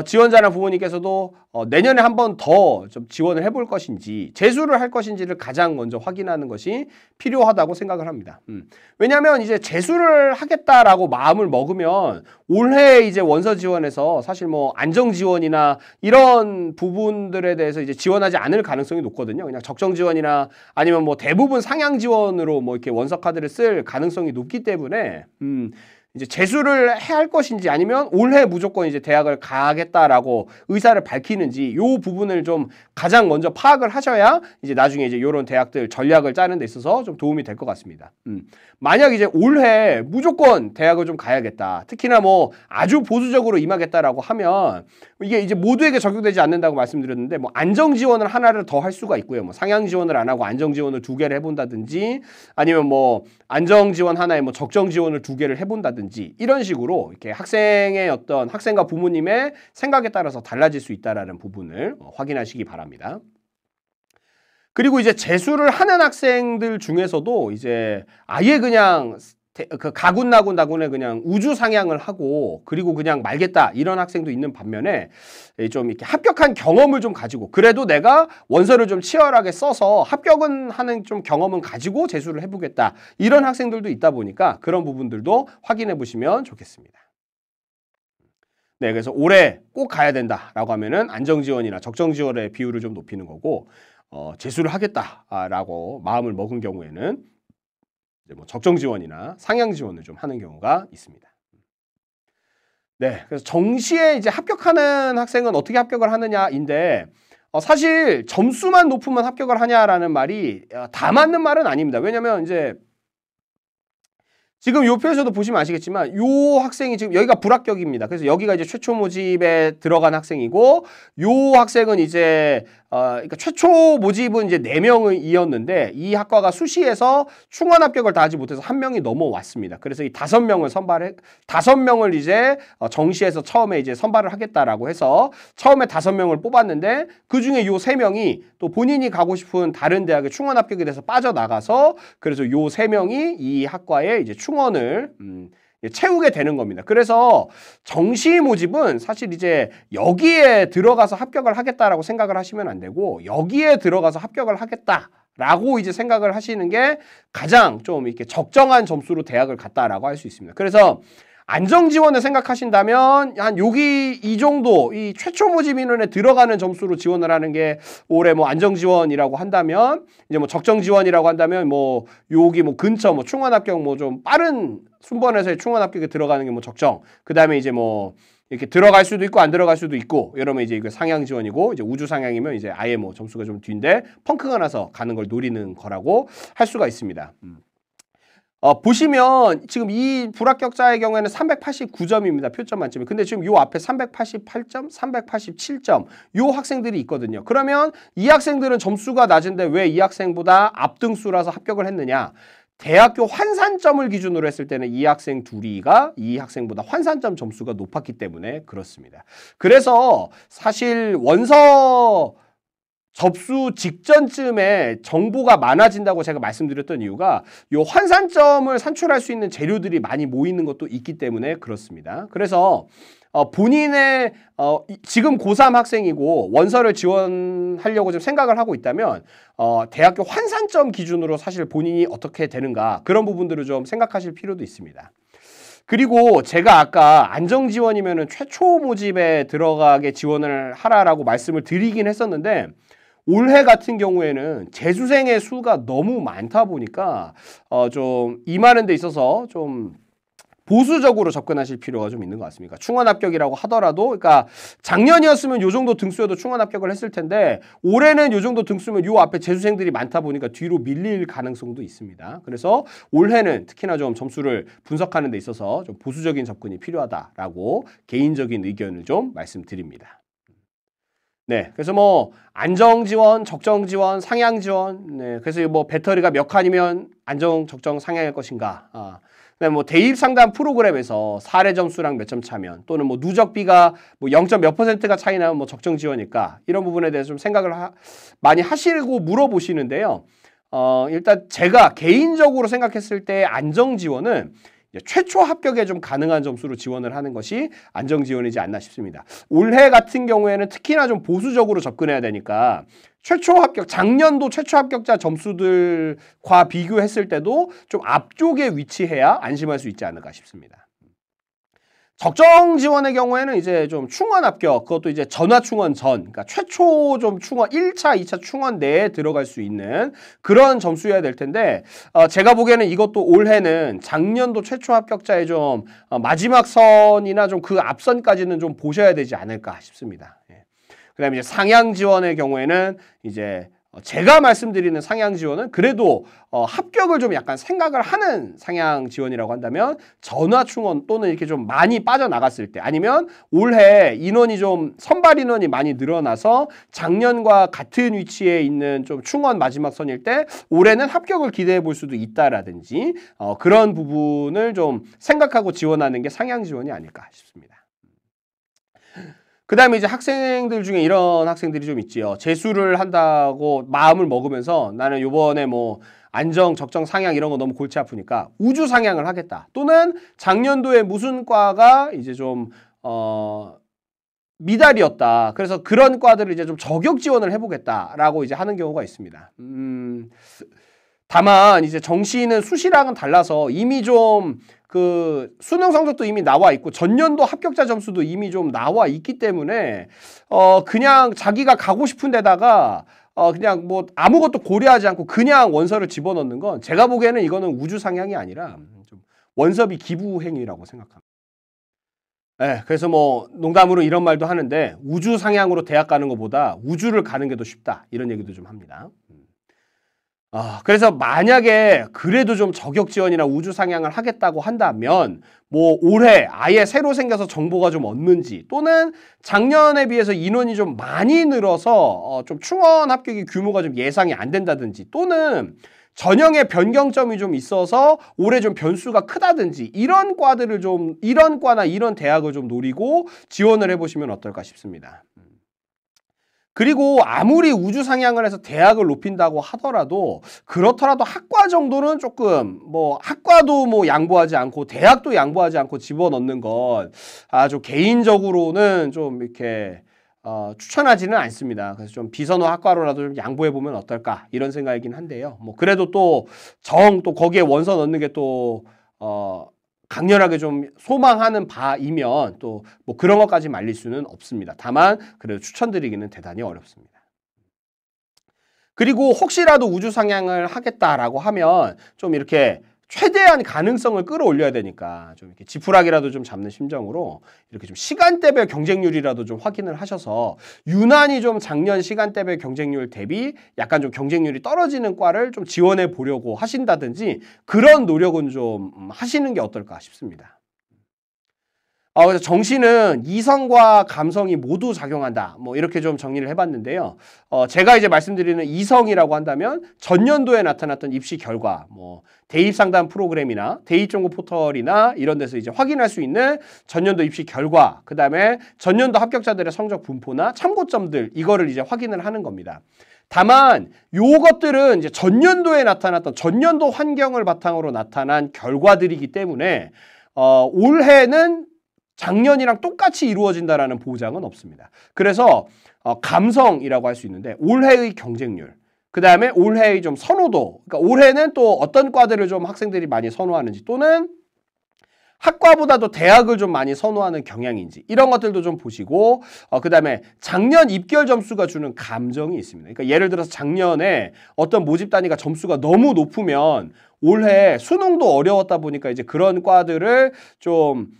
지원자나 부모님께서도 내년에 한 번 더 좀 지원을 해볼 것인지 재수를 할 것인지를 가장 먼저 확인하는 것이 필요하다고 생각을 합니다. 왜냐하면 이제 재수를 하겠다라고 마음을 먹으면 올해 이제 원서 지원에서 사실 뭐 안정 지원이나 이런 부분들에 대해서 이제 지원하지 않을 가능성이 높거든요. 그냥 적정 지원이나 아니면 뭐 대부분 상향 지원으로 뭐 이렇게 원서 카드를 쓸 가능성이 높기 때문에 이제 재수를 해야 할 것인지 아니면 올해 무조건 이제 대학을 가겠다라고 의사를 밝히는지 요 부분을 좀 가장 먼저 파악을 하셔야 이제 나중에 이제 요런 대학들 전략을 짜는 데 있어서 좀 도움이 될 것 같습니다. 만약 이제 올해 무조건 대학을 좀 가야겠다. 특히나 뭐 아주 보수적으로 임하겠다라고 하면 이게 이제 모두에게 적용되지 않는다고 말씀드렸는데 뭐 안정 지원을 하나를 더 할 수가 있고요. 뭐 상향 지원을 안 하고 안정 지원을 2개를 해본다든지 아니면 뭐 안정 지원 하나에 뭐 적정 지원을 2개를 해본다든지 이런 식으로 이렇게 학생의 어떤 학생과 부모님의 생각에 따라서 달라질 수 있다라는 부분을 확인하시기 바랍니다. 그리고 이제 재수를 하는 학생들 중에서도 이제 아예 그냥 그 가군나군에 그냥 우주 상향을 하고 그리고 그냥 말겠다 이런 학생도 있는 반면에 좀 이렇게 합격한 경험을 좀 가지고 그래도 내가 원서를 좀 치열하게 써서 합격은 하는 좀 경험은 가지고 재수를 해보겠다 이런 학생들도 있다 보니까 그런 부분들도 확인해 보시면 좋겠습니다. 네, 그래서 올해 꼭 가야 된다라고 하면은 안정지원이나 적정지원의 비율을 좀 높이는 거고 재수를 하겠다라고 마음을 먹은 경우에는 이제 뭐 적정 지원이나 상향 지원을 좀 하는 경우가 있습니다. 네, 그래서 정시에 이제 합격하는 학생은 어떻게 합격을 하느냐인데 사실 점수만 높으면 합격을 하냐라는 말이 다 맞는 말은 아닙니다. 왜냐면 이제 지금 요 표에서도 보시면 아시겠지만 요 학생이 지금 여기가 불합격입니다. 그래서 여기가 이제 최초 모집에 들어간 학생이고 요 학생은 이제 그러니까 최초 모집은 이제 4명이었는데 이 학과가 수시에서 충원 합격을 다 하지 못해서 1명이 넘어왔습니다. 그래서 이 5명을 이제 정시에서 처음에 이제 선발을 하겠다라고 해서 처음에 5명을 뽑았는데 그 중에 요 3명이 또 본인이 가고 싶은 다른 대학에 충원 합격이 돼서 빠져나가서 그래서 요 3명이 이 학과에 이제 충원을 채우게 되는 겁니다. 그래서 정시 모집은 사실 이제 여기에 들어가서 합격을 하겠다라고 생각을 하시면 안 되고 여기에 들어가서 합격을 하겠다라고 이제 생각을 하시는 게 가장 좀 이렇게 적정한 점수로 대학을 갔다라고 할 수 있습니다. 그래서 안정 지원을 생각하신다면 한 여기 이 정도 이 최초 모집 인원에 들어가는 점수로 지원을 하는 게 올해 뭐 안정 지원이라고 한다면 이제 뭐 적정 지원이라고 한다면 뭐 여기 뭐 근처 뭐 충원 합격 뭐 좀 빠른 순번에서의 충원 합격에 들어가는 게 뭐 적정. 그다음에 이제 뭐 이렇게 들어갈 수도 있고 안 들어갈 수도 있고 이러면 이제 이거 상향 지원이고 이제 우주 상향이면 이제 아예 뭐 점수가 좀 뒤인데 펑크가 나서 가는 걸 노리는 거라고 할 수가 있습니다. 보시면 지금 이 불합격자의 경우에는 389점입니다. 표점 만점에. 근데 지금 요 앞에 388점, 387점 요 학생들이 있거든요. 그러면 이 학생들은 점수가 낮은데 왜 이 학생보다 앞등수라서 합격을 했느냐? 대학교 환산점을 기준으로 했을 때는 이 학생 둘이가 이 학생보다 환산점 점수가 높았기 때문에 그렇습니다. 그래서 사실 원서 접수 직전쯤에 정보가 많아진다고 제가 말씀드렸던 이유가 요 환산점을 산출할 수 있는 재료들이 많이 모이는 것도 있기 때문에 그렇습니다. 그래서 본인의 지금 고3 학생이고 원서를 지원하려고 좀 생각을 하고 있다면 대학교 환산점 기준으로 사실 본인이 어떻게 되는가 그런 부분들을 좀 생각하실 필요도 있습니다. 그리고 제가 아까 안정 지원이면은 최초 모집에 들어가게 지원을 하라라고 말씀을 드리긴 했었는데 올해 같은 경우에는 재수생의 수가 너무 많다 보니까 좀 임하는 데 있어서 좀 보수적으로 접근하실 필요가 좀 있는 것 같습니다. 충원 합격이라고 하더라도 그러니까 작년이었으면 요 정도 등수여도 충원 합격을 했을 텐데 올해는 요 정도 등수면 요 앞에 재수생들이 많다 보니까 뒤로 밀릴 가능성도 있습니다. 그래서 올해는 특히나 좀 점수를 분석하는 데 있어서 좀 보수적인 접근이 필요하다라고 개인적인 의견을 좀 말씀드립니다. 네, 그래서 뭐 안정 지원, 적정 지원, 상향 지원. 네, 그래서 뭐 배터리가 몇 칸이면 안정, 적정, 상향일 것인가. 그다음에 뭐 대입 상담 프로그램에서 사례 점수랑 몇 점 차면 또는 뭐 누적비가 뭐 0. 몇 %가 차이 나면 뭐 적정 지원일까 이런 부분에 대해서 좀 생각을 많이 하시고 물어보시는데요. 일단 제가 개인적으로 생각했을 때 안정 지원은 최초 합격에 좀 가능한 점수로 지원을 하는 것이 안정 지원이지 않나 싶습니다. 올해 같은 경우에는 특히나 좀 보수적으로 접근해야 되니까 최초 합격, 작년도 최초 합격자 점수들과 비교했을 때도 좀 앞쪽에 위치해야 안심할 수 있지 않을까 싶습니다. 적정 지원의 경우에는 이제 좀 충원 합격, 그것도 이제 전화 충원 전, 그러니까 최초 좀 충원 1차, 2차 충원 내에 들어갈 수 있는 그런 점수여야 될 텐데, 제가 보기에는 이것도 올해는 작년도 최초 합격자의 좀 마지막 선이나 좀 그 앞선까지는 좀 보셔야 되지 않을까 싶습니다. 예. 그다음에 이제 상향 지원의 경우에는 이제 제가 말씀드리는 상향 지원은 그래도 합격을 좀 약간 생각을 하는 상향 지원이라고 한다면 전화 충원 또는 이렇게 좀 많이 빠져나갔을 때 아니면 올해 인원이 좀 선발 인원이 많이 늘어나서 작년과 같은 위치에 있는 좀 충원 마지막 선일 때 올해는 합격을 기대해 볼 수도 있다라든지 그런 부분을 좀 생각하고 지원하는 게 상향 지원이 아닐까 싶습니다. 그 다음에 이제 학생들 중에 이런 학생들이 좀 있지요. 재수를 한다고 마음을 먹으면서 나는 요번에 뭐 안정, 적정, 상향 이런 거 너무 골치 아프니까 우주 상향을 하겠다. 또는 작년도에 무슨 과가 이제 좀 미달이었다. 그래서 그런 과들을 이제 좀 저격 지원을 해보겠다라고 이제 하는 경우가 있습니다. 다만 이제 정시는 수시랑은 달라서 이미 좀 그 수능 성적도 이미 나와 있고 전년도 합격자 점수도 이미 좀 나와 있기 때문에 그냥 자기가 가고 싶은 데다가 그냥 뭐 아무것도 고려하지 않고 그냥 원서를 집어넣는 건 제가 보기에는 이거는 우주 상향이 아니라 좀 원서비 기부 행위라고 생각합니다. 네, 그래서 뭐 농담으로 이런 말도 하는데 우주 상향으로 대학 가는 것보다 우주를 가는 게 더 쉽다 이런 얘기도 좀 합니다. 그래서 만약에 그래도 좀 저격 지원이나 우주 상향을 하겠다고 한다면 뭐 올해 아예 새로 생겨서 정보가 좀 없는지 또는 작년에 비해서 인원이 좀 많이 늘어서 좀 충원 합격의 규모가 좀 예상이 안 된다든지 또는 전형의 변경점이 좀 있어서 올해 좀 변수가 크다든지 이런 과들을 좀 이런 과나 이런 대학을 좀 노리고 지원을 해보시면 어떨까 싶습니다. 그리고 아무리 우주 상향을 해서 대학을 높인다고 하더라도 그렇더라도 학과 정도는 조금 뭐 학과도 뭐 양보하지 않고 대학도 양보하지 않고 집어넣는 건 아주 개인적으로는 좀 이렇게 추천하지는 않습니다. 그래서 좀 비선호 학과로라도 좀 양보해 보면 어떨까 이런 생각이긴 한데요. 뭐 그래도 또 거기에 원서 넣는 게 또 강렬하게 좀 소망하는 바이면 또 뭐 그런 것까지 말릴 수는 없습니다. 다만 그래도 추천드리기는 대단히 어렵습니다. 그리고 혹시라도 우주 상향을 하겠다라고 하면 좀 이렇게 최대한 가능성을 끌어올려야 되니까 좀 이렇게 지푸라기라도 좀 잡는 심정으로 이렇게 좀 시간대별 경쟁률이라도 좀 확인을 하셔서 유난히 좀 작년 시간대별 경쟁률 대비 약간 좀 경쟁률이 떨어지는 과를 좀 지원해 보려고 하신다든지 그런 노력은 좀 하시는 게 어떨까 싶습니다. 그래서 정시는 이성과 감성이 모두 작용한다. 뭐 이렇게 좀 정리를 해봤는데요. 제가 이제 말씀드리는 이성이라고 한다면 전년도에 나타났던 입시 결과, 뭐 대입 상담 프로그램이나 대입 정보 포털이나 이런 데서 이제 확인할 수 있는 전년도 입시 결과, 그 다음에 전년도 합격자들의 성적 분포나 참고점들 이거를 이제 확인을 하는 겁니다. 다만 요것들은 이제 전년도에 나타났던 전년도 환경을 바탕으로 나타난 결과들이기 때문에 올해는 작년이랑 똑같이 이루어진다라는 보장은 없습니다. 그래서 감성이라고 할 수 있는데 올해의 경쟁률, 그 다음에 올해의 좀 선호도, 그러니까 올해는 또 어떤 과들을 좀 학생들이 많이 선호하는지 또는 학과보다도 대학을 좀 많이 선호하는 경향인지 이런 것들도 좀 보시고 그 다음에 작년 입결 점수가 주는 감정이 있습니다. 그러니까 예를 들어서 작년에 어떤 모집 단위가 점수가 너무 높으면 올해 수능도 어려웠다 보니까 이제 그런 과들을 좀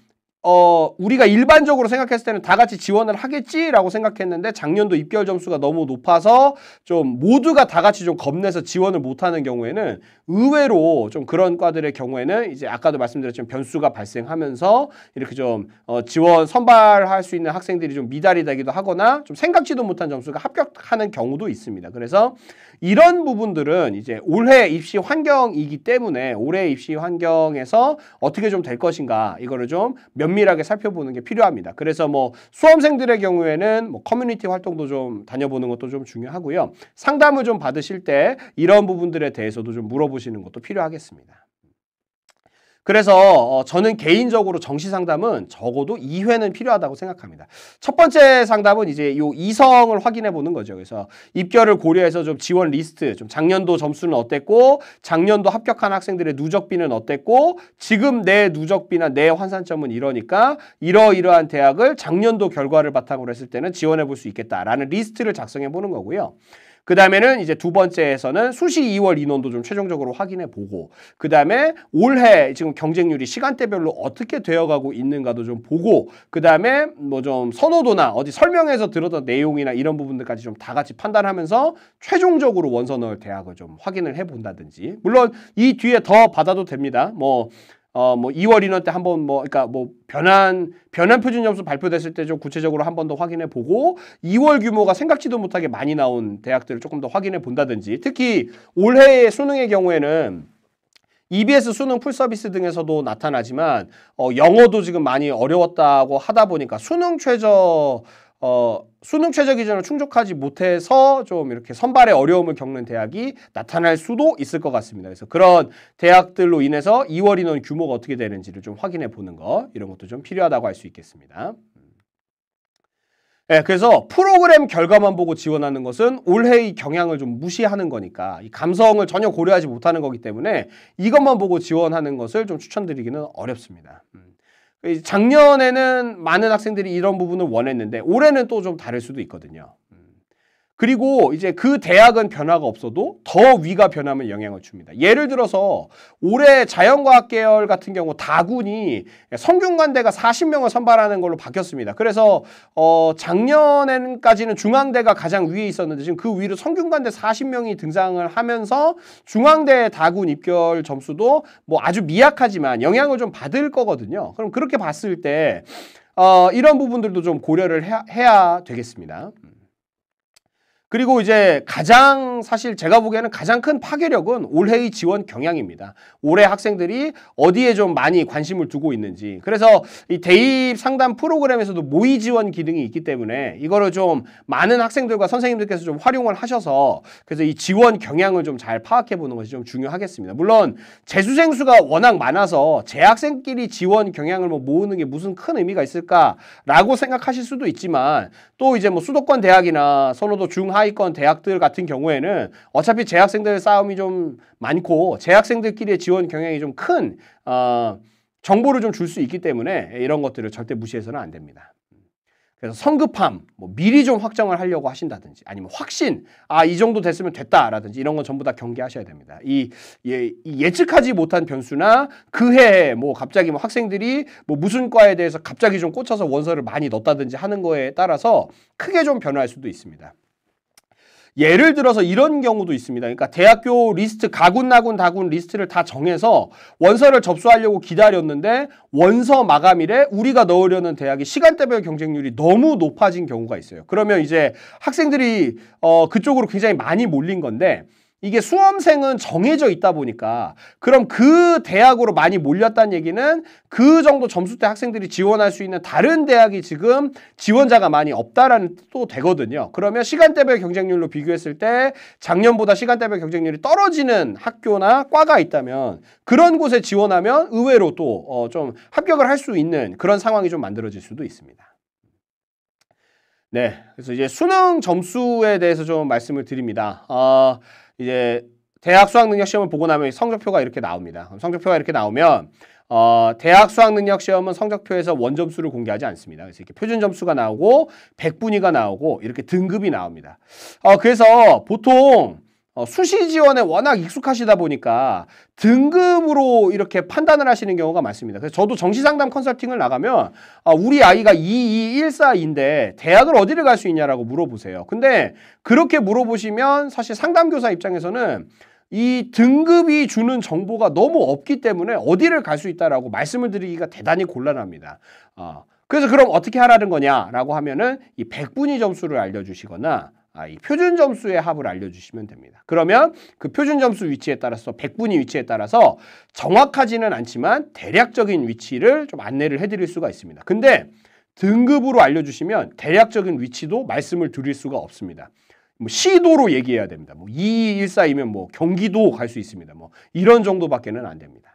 우리가 일반적으로 생각했을 때는 다 같이 지원을 하겠지라고 생각했는데 작년도 입결 점수가 너무 높아서 좀 모두가 다 같이 좀 겁내서 지원을 못하는 경우에는 의외로 좀 그런 과들의 경우에는 이제 아까도 말씀드렸지만 변수가 발생하면서 이렇게 좀 지원 선발할 수 있는 학생들이 좀 미달이 되기도 하거나 좀 생각지도 못한 점수가 합격하는 경우도 있습니다. 그래서 이런 부분들은 이제 올해 입시 환경이기 때문에 올해 입시 환경에서 어떻게 좀 될 것인가 이거를 좀 면밀하게 살펴보는 게 필요합니다. 그래서 뭐 수험생들의 경우에는 뭐 커뮤니티 활동도 좀 다녀보는 것도 좀 중요하고요. 상담을 좀 받으실 때 이런 부분들에 대해서도 좀 물어보시는 것도 필요하겠습니다. 그래서 저는 개인적으로 정시 상담은 적어도 2회는 필요하다고 생각합니다. 첫 번째 상담은 이제 요 이성을 확인해 보는 거죠. 그래서 입결을 고려해서 좀 지원 리스트, 좀 작년도 점수는 어땠고, 작년도 합격한 학생들의 누적비는 어땠고, 지금 내 누적비나 내 환산점은 이러니까 이러이러한 대학을 작년도 결과를 바탕으로 했을 때는 지원해 볼 수 있겠다라는 리스트를 작성해 보는 거고요. 그 다음에는 이제 두 번째에서는 수시 2월 인원도 좀 최종적으로 확인해 보고, 그 다음에 올해 지금 경쟁률이 시간대별로 어떻게 되어가고 있는가도 좀 보고, 그 다음에 뭐 좀 선호도나 어디 설명에서 들었던 내용이나 이런 부분들까지 좀 다 같이 판단하면서 최종적으로 원서 넣을 대학을 좀 확인을 해 본다든지, 물론 이 뒤에 더 받아도 됩니다. 뭐 2월 인원 때 한번 그러니까 변환 표준 점수 발표됐을 때 좀 구체적으로 한 번 더 확인해 보고 2월 규모가 생각지도 못하게 많이 나온 대학들을 조금 더 확인해 본다든지, 특히 올해의 수능의 경우에는 EBS 수능 풀서비스 등에서도 나타나지만 영어도 지금 많이 어려웠다고 하다 보니까 수능 최저 기준을 충족하지 못해서 좀 이렇게 선발에 어려움을 겪는 대학이 나타날 수도 있을 것 같습니다. 그래서 그런 대학들로 인해서 2월 인원 규모가 어떻게 되는지를 좀 확인해 보는 거, 이런 것도 좀 필요하다고 할 수 있겠습니다. 네, 그래서 프로그램 결과만 보고 지원하는 것은 올해의 경향을 좀 무시하는 거니까, 이 감성을 전혀 고려하지 못하는 거기 때문에 이것만 보고 지원하는 것을 좀 추천드리기는 어렵습니다. 작년에는 많은 학생들이 이런 부분을 원했는데 올해는 또 좀 다를 수도 있거든요. 그리고 이제 그 대학은 변화가 없어도 더 위가 변하면 영향을 줍니다. 예를 들어서 올해 자연과학 계열 같은 경우 다군이 성균관대가 40명을 선발하는 걸로 바뀌었습니다. 그래서 작년까지는 중앙대가 가장 위에 있었는데 지금 그 위로 성균관대 40명이 등장을 하면서 중앙대 다군 입결 점수도 뭐 아주 미약하지만 영향을 좀 받을 거거든요. 그럼 그렇게 봤을 때 이런 부분들도 좀 고려를 해야 되겠습니다. 그리고 이제 사실 제가 보기에는 가장 큰 파괴력은 올해의 지원 경향입니다. 올해 학생들이 어디에 좀 많이 관심을 두고 있는지. 그래서 이 대입 상담 프로그램에서도 모의 지원 기능이 있기 때문에 이거를 좀 많은 학생들과 선생님들께서 좀 활용을 하셔서 그래서 이 지원 경향을 좀 잘 파악해 보는 것이 좀 중요하겠습니다. 물론 재수생 수가 워낙 많아서 재학생끼리 지원 경향을 모으는 게 무슨 큰 의미가 있을까라고 생각하실 수도 있지만, 또 이제 수도권 대학이나 선호도 중하위권 대학들 같은 경우에는 어차피 재학생들 싸움이 좀 많고 재학생들끼리의 지원 경향이 좀 큰 정보를 좀 줄 수 있기 때문에 이런 것들을 절대 무시해서는 안 됩니다. 그래서 성급함, 미리 좀 확정을 하려고 하신다든지, 아니면 확신, 이 정도 됐으면 됐다라든지 이런 건 전부 다 경계하셔야 됩니다. 이 예측하지 못한 변수나 그 해에 갑자기 학생들이 무슨 과에 대해서 갑자기 좀 꽂혀서 원서를 많이 넣었다든지 하는 거에 따라서 크게 좀 변화할 수도 있습니다. 예를 들어서 이런 경우도 있습니다. 그러니까 대학교 리스트, 가군, 나군, 다군 리스트를 다 정해서 원서를 접수하려고 기다렸는데 원서 마감일에 우리가 넣으려는 대학이 시간대별 경쟁률이 너무 높아진 경우가 있어요. 그러면 이제 학생들이 그쪽으로 굉장히 많이 몰린 건데, 이게 수험생은 정해져 있다 보니까 그럼 그 대학으로 많이 몰렸다는 얘기는 그 정도 점수대 학생들이 지원할 수 있는 다른 대학이 지금 지원자가 많이 없다라는 뜻도 되거든요. 그러면 시간대별 경쟁률로 비교했을 때 작년보다 시간대별 경쟁률이 떨어지는 학교나 과가 있다면 그런 곳에 지원하면 의외로 또 좀 합격을 할 수 있는 그런 상황이 좀 만들어질 수도 있습니다. 네, 그래서 이제 수능 점수에 대해서 좀 말씀을 드립니다. 이제 대학 수학능력시험을 보고 나면 성적표가 이렇게 나옵니다. 그럼 성적표가 이렇게 나오면 대학 수학능력시험은 성적표에서 원점수를 공개하지 않습니다. 그래서 이렇게 표준점수가 나오고 100분위가 나오고 이렇게 등급이 나옵니다. 그래서 보통 수시 지원에 워낙 익숙하시다 보니까 등급으로 이렇게 판단을 하시는 경우가 많습니다. 그래서 저도 정시상담 컨설팅을 나가면 우리 아이가 2214인데 대학을 어디를 갈 수 있냐라고 물어보세요. 근데 그렇게 물어보시면 사실 상담교사 입장에서는 이 등급이 주는 정보가 너무 없기 때문에 어디를 갈 수 있다라고 말씀을 드리기가 대단히 곤란합니다. 그래서 그럼 어떻게 하라는 거냐라고 하면은 이 100분위 점수를 알려주시거나 이 표준 점수의 합을 알려주시면 됩니다. 그러면 그 표준 점수 위치에 따라서 100분위 위치에 따라서 정확하지는 않지만 대략적인 위치를 좀 안내를 해드릴 수가 있습니다. 근데 등급으로 알려주시면 대략적인 위치도 말씀을 드릴 수가 없습니다. 시도로 얘기해야 됩니다. 2214이면 경기도 갈 수 있습니다. 이런 정도밖에는 안 됩니다.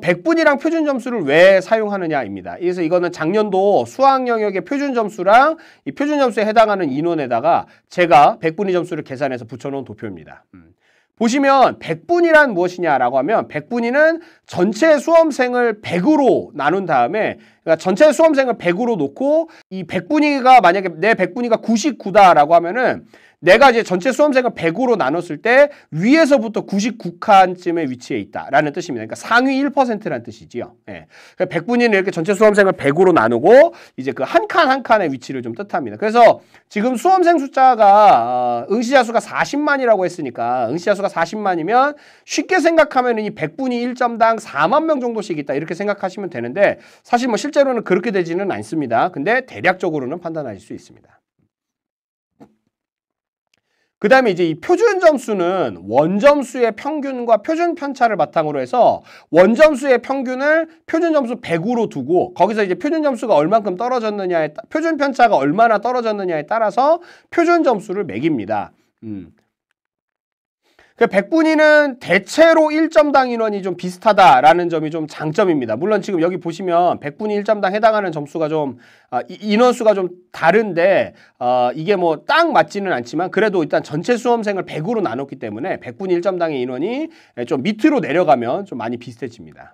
백분위랑 표준 점수를 왜 사용하느냐입니다. 그래서 이거는 작년도 수학 영역의 표준 점수랑 이 표준 점수에 해당하는 인원에다가 제가 백분위 점수를 계산해서 붙여놓은 도표입니다. 보시면 백분위란 무엇이냐라고 하면 백분위는 전체 수험생을 100으로 나눈 다음에 그러니까 전체 수험생을 100으로 놓고 이 백분위가 만약에 내 백분위가 99다라고 하면은 내가 이제 전체 수험생을 100으로 나눴을 때 위에서부터 99칸쯤에 위치해 있다라는 뜻입니다. 그러니까 상위 1%라는 뜻이지요. 예. 그러니까 백분위는 이렇게 전체 수험생을 100으로 나누고 이제 그 한 칸 한 칸의 위치를 좀 뜻합니다. 그래서 지금 수험생 숫자가 응시자 수가 40만이라고 했으니까 응시자 수가 40만이면 쉽게 생각하면 이 백분위 1점당 4만 명 정도씩 있다 이렇게 생각하시면 되는데 사실 뭐 실제로는 그렇게 되지는 않습니다. 근데 대략적으로는 판단하실 수 있습니다. 그 다음에 이제 이 표준 점수는 원점수의 평균과 표준 편차를 바탕으로 해서 원점수의 평균을 표준 점수 100으로 두고 거기서 이제 표준 점수가 얼만큼 떨어졌느냐에 표준 편차가 얼마나 떨어졌느냐에 따라서 표준 점수를 매깁니다. 백분위는 대체로 1점당 인원이 좀 비슷하다라는 점이 좀 장점입니다. 물론 지금 여기 보시면 백분위 1점당 해당하는 점수가 좀 인원수가 좀 다른데 이게 뭐 딱 맞지는 않지만 그래도 일단 전체 수험생을 100으로 나눴기 때문에 백분위 1점당의 인원이 좀 밑으로 내려가면 좀 많이 비슷해집니다.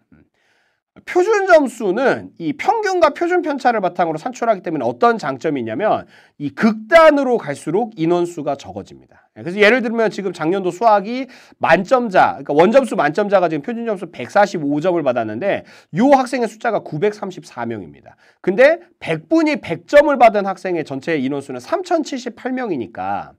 표준 점수는 이 평균과 표준 편차를 바탕으로 산출하기 때문에 어떤 장점이 있냐면 이 극단으로 갈수록 인원수가 적어집니다. 그래서 예를 들면 지금 작년도 수학이 만점자, 그러니까 원점수 만점자가 지금 표준 점수 145점을 받았는데 이 학생의 숫자가 934명입니다. 근데 백분위 100점을 받은 학생의 전체 인원수는 3078명이니까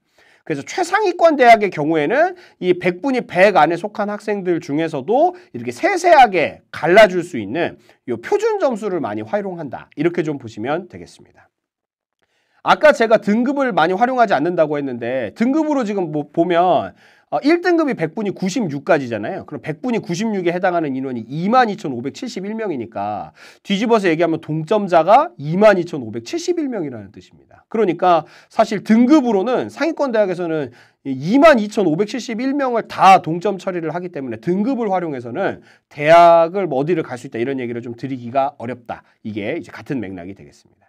그래서 최상위권 대학의 경우에는 이 백분위 100 안에 속한 학생들 중에서도 이렇게 세세하게 갈라줄 수 있는 이 표준 점수를 많이 활용한다. 이렇게 좀 보시면 되겠습니다. 아까 제가 등급을 많이 활용하지 않는다고 했는데 등급으로 지금 뭐 보면 1등급이 백분위 96까지잖아요. 그럼 백분위 96에 해당하는 인원이 22,571명이니까 뒤집어서 얘기하면 동점자가 22,571명이라는 뜻입니다. 그러니까 사실 등급으로는 상위권 대학에서는 22,571명을 다 동점 처리를 하기 때문에 등급을 활용해서는 대학을 뭐 어디를 갈 수 있다 이런 얘기를 좀 드리기가 어렵다. 이게 이제 같은 맥락이 되겠습니다.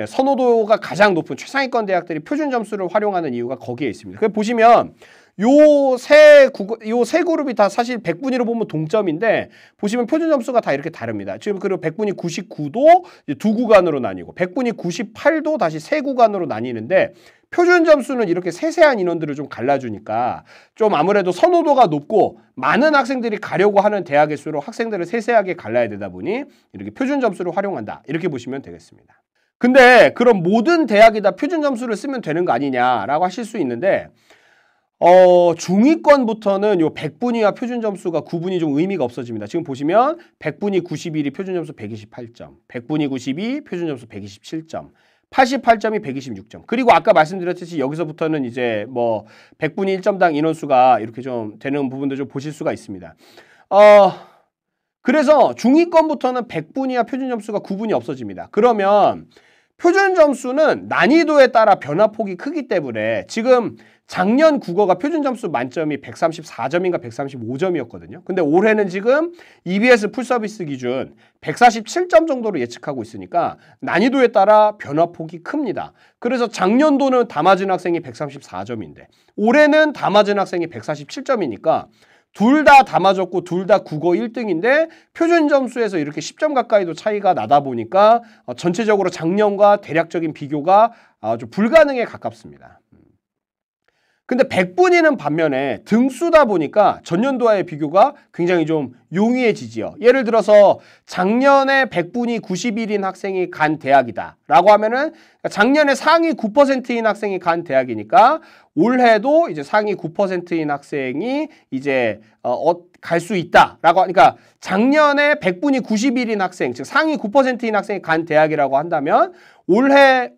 선호도가 가장 높은 최상위권 대학들이 표준 점수를 활용하는 이유가 거기에 있습니다. 그래서 보시면 요 세 그룹이 다 사실 백분위로 보면 동점인데 보시면 표준 점수가 다 이렇게 다릅니다. 지금 그리고 백분위 99도 두 구간으로 나뉘고 백분위 98도 다시 세 구간으로 나뉘는데 표준 점수는 이렇게 세세한 인원들을 좀 갈라주니까 좀 아무래도 선호도가 높고 많은 학생들이 가려고 하는 대학일수록 학생들을 세세하게 갈라야 되다 보니 이렇게 표준 점수를 활용한다. 이렇게 보시면 되겠습니다. 근데 그럼 모든 대학이 다 표준 점수를 쓰면 되는 거 아니냐라고 하실 수 있는데 중위권부터는 요 백분위와 표준 점수가 구분이 좀 의미가 없어집니다. 지금 보시면 백분위 91이 표준 점수 128점, 백분위 92 표준 점수 127점, 88점이 126점. 그리고 아까 말씀드렸듯이 여기서부터는 이제 뭐 백분위 1점당 인원수가 이렇게 좀 되는 부분도 좀 보실 수가 있습니다. 그래서 중위권부터는 백분위와 표준 점수가 구분이 없어집니다. 그러면 표준 점수는 난이도에 따라 변화폭이 크기 때문에 지금 작년 국어가 표준 점수 만점이 134점인가 135점이었거든요. 근데 올해는 지금 EBS 풀서비스 기준 147점 정도로 예측하고 있으니까 난이도에 따라 변화폭이 큽니다. 그래서 작년도는 다 맞은 학생이 134점인데 올해는 다 맞은 학생이 147점이니까 둘 다 맞았고 둘 다 국어 1등인데 표준 점수에서 이렇게 10점 가까이도 차이가 나다 보니까 전체적으로 작년과 대략적인 비교가 아주 불가능에 가깝습니다. 근데 백분위는 반면에 등수다 보니까 전년도와의 비교가 굉장히 좀 용이해지지요. 예를 들어서 작년에 백분위 91인 학생이 간 대학이다 라고 하면은 작년에 상위 9%인 학생이 간 대학이니까 올해도 이제 상위 9%인 학생이 이제 갈 수 있다라고 하니까 작년에 백분위 91인 학생, 즉 상위 9%인 학생이 간 대학이라고 한다면 올해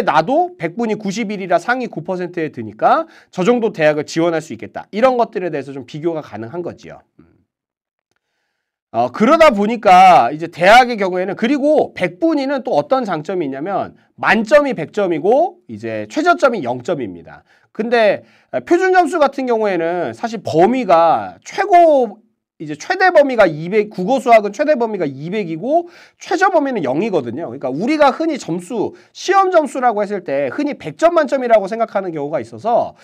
나도 백분위 91이라 상위 9%에 드니까 저 정도 대학을 지원할 수 있겠다. 이런 것들에 대해서 좀 비교가 가능한 거지요. 그러다 보니까 이제 대학의 경우에는 그리고 백분위는 또 어떤 장점이 있냐면 만점이 100점이고 이제 최저점이 0점입니다. 근데 표준 점수 같은 경우에는 사실 범위가 최고 이제 최대 범위가 200, 국어 수학은 최대 범위가 200이고 최저 범위는 0이거든요. 그러니까 우리가 흔히 점수, 시험 점수라고 했을 때 흔히 100점 만점이라고 생각하는 경우가 있어서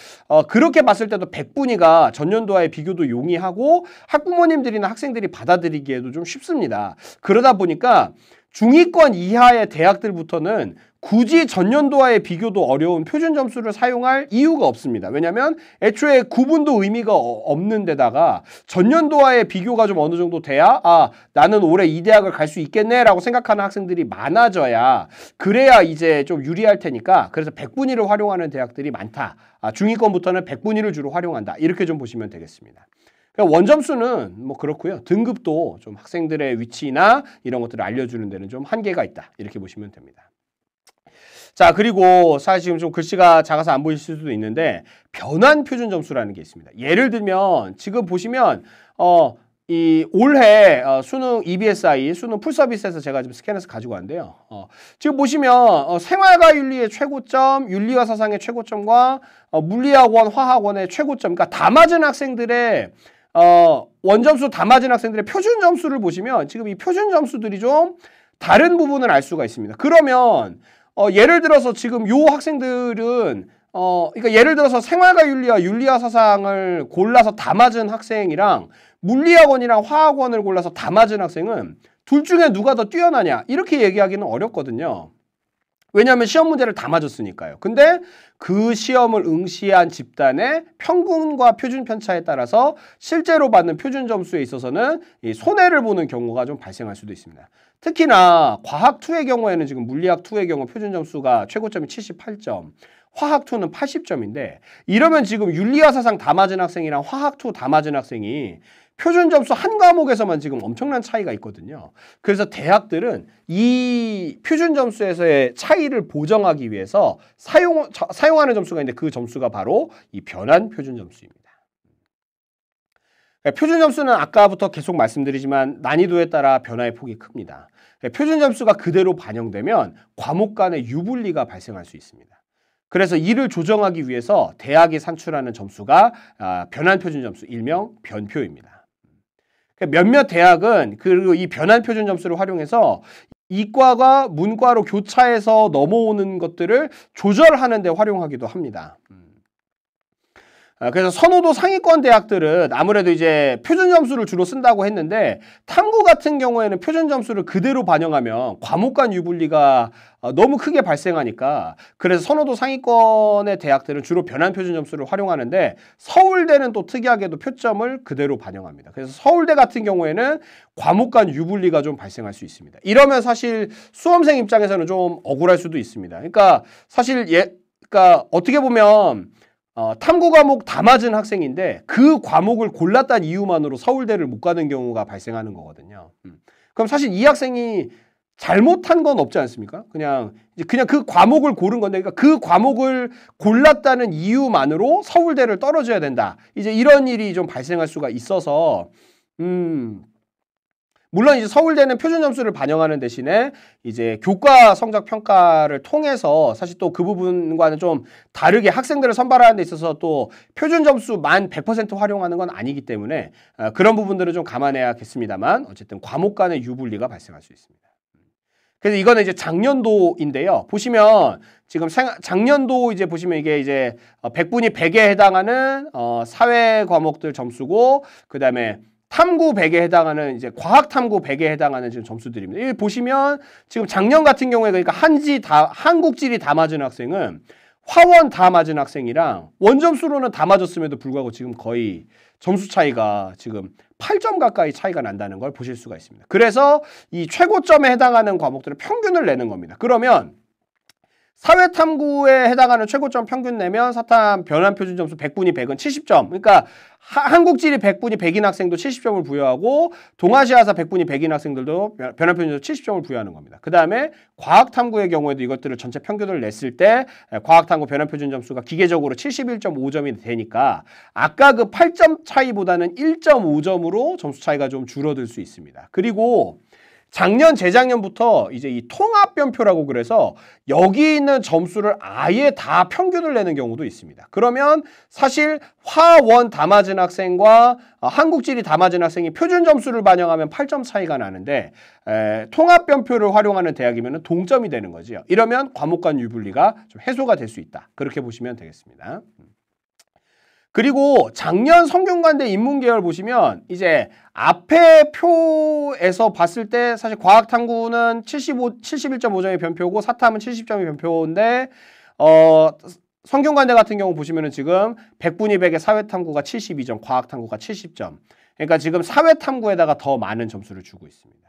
그렇게 봤을 때도 100분위가 전년도와의 비교도 용이하고 학부모님들이나 학생들이 받아들이기에도 좀 쉽습니다. 그러다 보니까 중위권 이하의 대학들부터는 굳이 전년도와의 비교도 어려운 표준 점수를 사용할 이유가 없습니다. 왜냐하면 애초에 구분도 의미가 없는 데다가 전년도와의 비교가 좀 어느 정도 돼야 나는 올해 이 대학을 갈 수 있겠네 라고 생각하는 학생들이 많아져야 그래야 이제 좀 유리할 테니까 그래서 100분위를 활용하는 대학들이 많다. 중위권부터는 100분위를 주로 활용한다. 이렇게 좀 보시면 되겠습니다. 원점수는 뭐 그렇고요. 등급도 좀 학생들의 위치나 이런 것들을 알려주는 데는 좀 한계가 있다. 이렇게 보시면 됩니다. 자, 그리고 사실 지금 좀 글씨가 작아서 안 보이실 수도 있는데 변환 표준 점수라는 게 있습니다. 예를 들면 지금 보시면 이 올해 수능 EBSI, 수능 풀서비스에서 제가 지금 스캔해서 가지고 왔는데요. 지금 보시면 생활과 윤리의 최고점, 윤리와 사상의 최고점과 물리학원, 화학원의 최고점, 그러니까 다 맞은 학생들의 원점수 다 맞은 학생들의 표준 점수를 보시면 지금 이 표준 점수들이 좀 다른 부분을 알 수가 있습니다. 그러면 예를 들어서 지금 요 학생들은 그러니까 예를 들어서 생활과 윤리와 윤리와 사상을 골라서 다 맞은 학생이랑 물리학원이랑 화학원을 골라서 다 맞은 학생은 둘 중에 누가 더 뛰어나냐 이렇게 얘기하기는 어렵거든요. 왜냐하면 시험 문제를 다 맞았으니까요. 근데 그 시험을 응시한 집단의 평균과 표준 편차에 따라서 실제로 받는 표준 점수에 있어서는 이 손해를 보는 경우가 좀 발생할 수도 있습니다. 특히나 과학 2의 경우에는 지금 물리학 2의 경우 표준 점수가 최고점이 78점, 화학 2는 80점인데 이러면 지금 윤리와 사상 다 맞은 학생이랑 화학 2 다 맞은 학생이 표준 점수 한 과목에서만 지금 엄청난 차이가 있거든요. 그래서 대학들은 이 표준 점수에서의 차이를 보정하기 위해서 사용하는 점수가 있는데 그 점수가 바로 이 변환 표준 점수입니다. 표준 점수는 아까부터 계속 말씀드리지만 난이도에 따라 변화의 폭이 큽니다. 표준 점수가 그대로 반영되면 과목 간의 유불리가 발생할 수 있습니다. 그래서 이를 조정하기 위해서 대학이 산출하는 점수가 변환 표준 점수, 일명 변표입니다. 몇몇 대학은 그리고 이 변환 표준 점수를 활용해서 이과가 문과로 교차해서 넘어오는 것들을 조절하는 데 활용하기도 합니다. 그래서 선호도 상위권 대학들은 아무래도 이제 표준 점수를 주로 쓴다고 했는데 탐구 같은 경우에는 표준 점수를 그대로 반영하면 과목 간 유불리가 너무 크게 발생하니까 그래서 선호도 상위권의 대학들은 주로 변환 표준 점수를 활용하는데 서울대는 또 특이하게도 표점을 그대로 반영합니다. 그래서 서울대 같은 경우에는 과목 간 유불리가 좀 발생할 수 있습니다. 이러면 사실 수험생 입장에서는 좀 억울할 수도 있습니다. 그러니까 사실 그러니까 어떻게 보면 탐구 과목 다 맞은 학생인데 그 과목을 골랐다는 이유만으로 서울대를 못 가는 경우가 발생하는 거거든요. 그럼 사실 이 학생이 잘못한 건 없지 않습니까? 그냥 그 과목을 고른 건데, 그러니까 그 과목을 골랐다는 이유만으로 서울대를 떨어져야 된다. 이제 이런 일이 좀 발생할 수가 있어서, 물론 이제 서울대는 표준 점수를 반영하는 대신에 이제 교과 성적 평가를 통해서 사실 또 그 부분과는 좀 다르게 학생들을 선발하는 데 있어서 또 표준 점수만 100% 활용하는 건 아니기 때문에 그런 부분들을 좀 감안해야겠습니다만 어쨌든 과목 간의 유불리가 발생할 수 있습니다. 그래서 이거는 이제 작년도인데요. 보시면 지금 작년도 이제 보시면 이게 이제 100분위 100에 해당하는 사회 과목들 점수고 그다음에 탐구 100에 해당하는 이제 과학 탐구 100에 해당하는 지금 점수들입니다. 여기 보시면 지금 작년 같은 경우에 그러니까 한국지리 다 맞은 학생은 화원 다 맞은 학생이랑 원점수로는 다 맞았음에도 불구하고 지금 거의 점수 차이가 지금 8점 가까이 차이가 난다는 걸 보실 수가 있습니다. 그래서 이 최고점에 해당하는 과목들은 평균을 내는 겁니다. 그러면 사회탐구에 해당하는 최고점 평균 내면 사탐 변환 표준 점수 100분위 100은 70점. 그러니까 한국지리 100분위 100인 학생도 70점을 부여하고 동아시아사 100분위 100인 학생들도 변환 표준 점수 70점을 부여하는 겁니다. 그 다음에 과학탐구의 경우에도 이것들을 전체 평균을 냈을 때 과학탐구 변환 표준 점수가 기계적으로 71.5점이 되니까 아까 그 8점 차이보다는 1.5점으로 점수 차이가 좀 줄어들 수 있습니다. 그리고 작년, 재작년부터 이제 이 통합변표라고 그래서 여기 있는 점수를 아예 다 평균을 내는 경우도 있습니다. 그러면 사실 화원 다 맞은 학생과 한국지리 다 맞은 학생이 표준 점수를 반영하면 8점 차이가 나는데 통합변표를 활용하는 대학이면 동점이 되는 거죠. 이러면 과목 간 유불리가 좀 해소가 될 수 있다. 그렇게 보시면 되겠습니다. 그리고 작년 성균관대 인문계열 보시면 이제 앞에 표에서 봤을 때 사실 과학탐구는 71.5점의 변표고 사탐은 70점의 변표인데 성균관대 같은 경우 보시면은 지금 100분위 100의 사회탐구가 72점, 과학탐구가 70점. 그러니까 지금 사회탐구에다가 더 많은 점수를 주고 있습니다.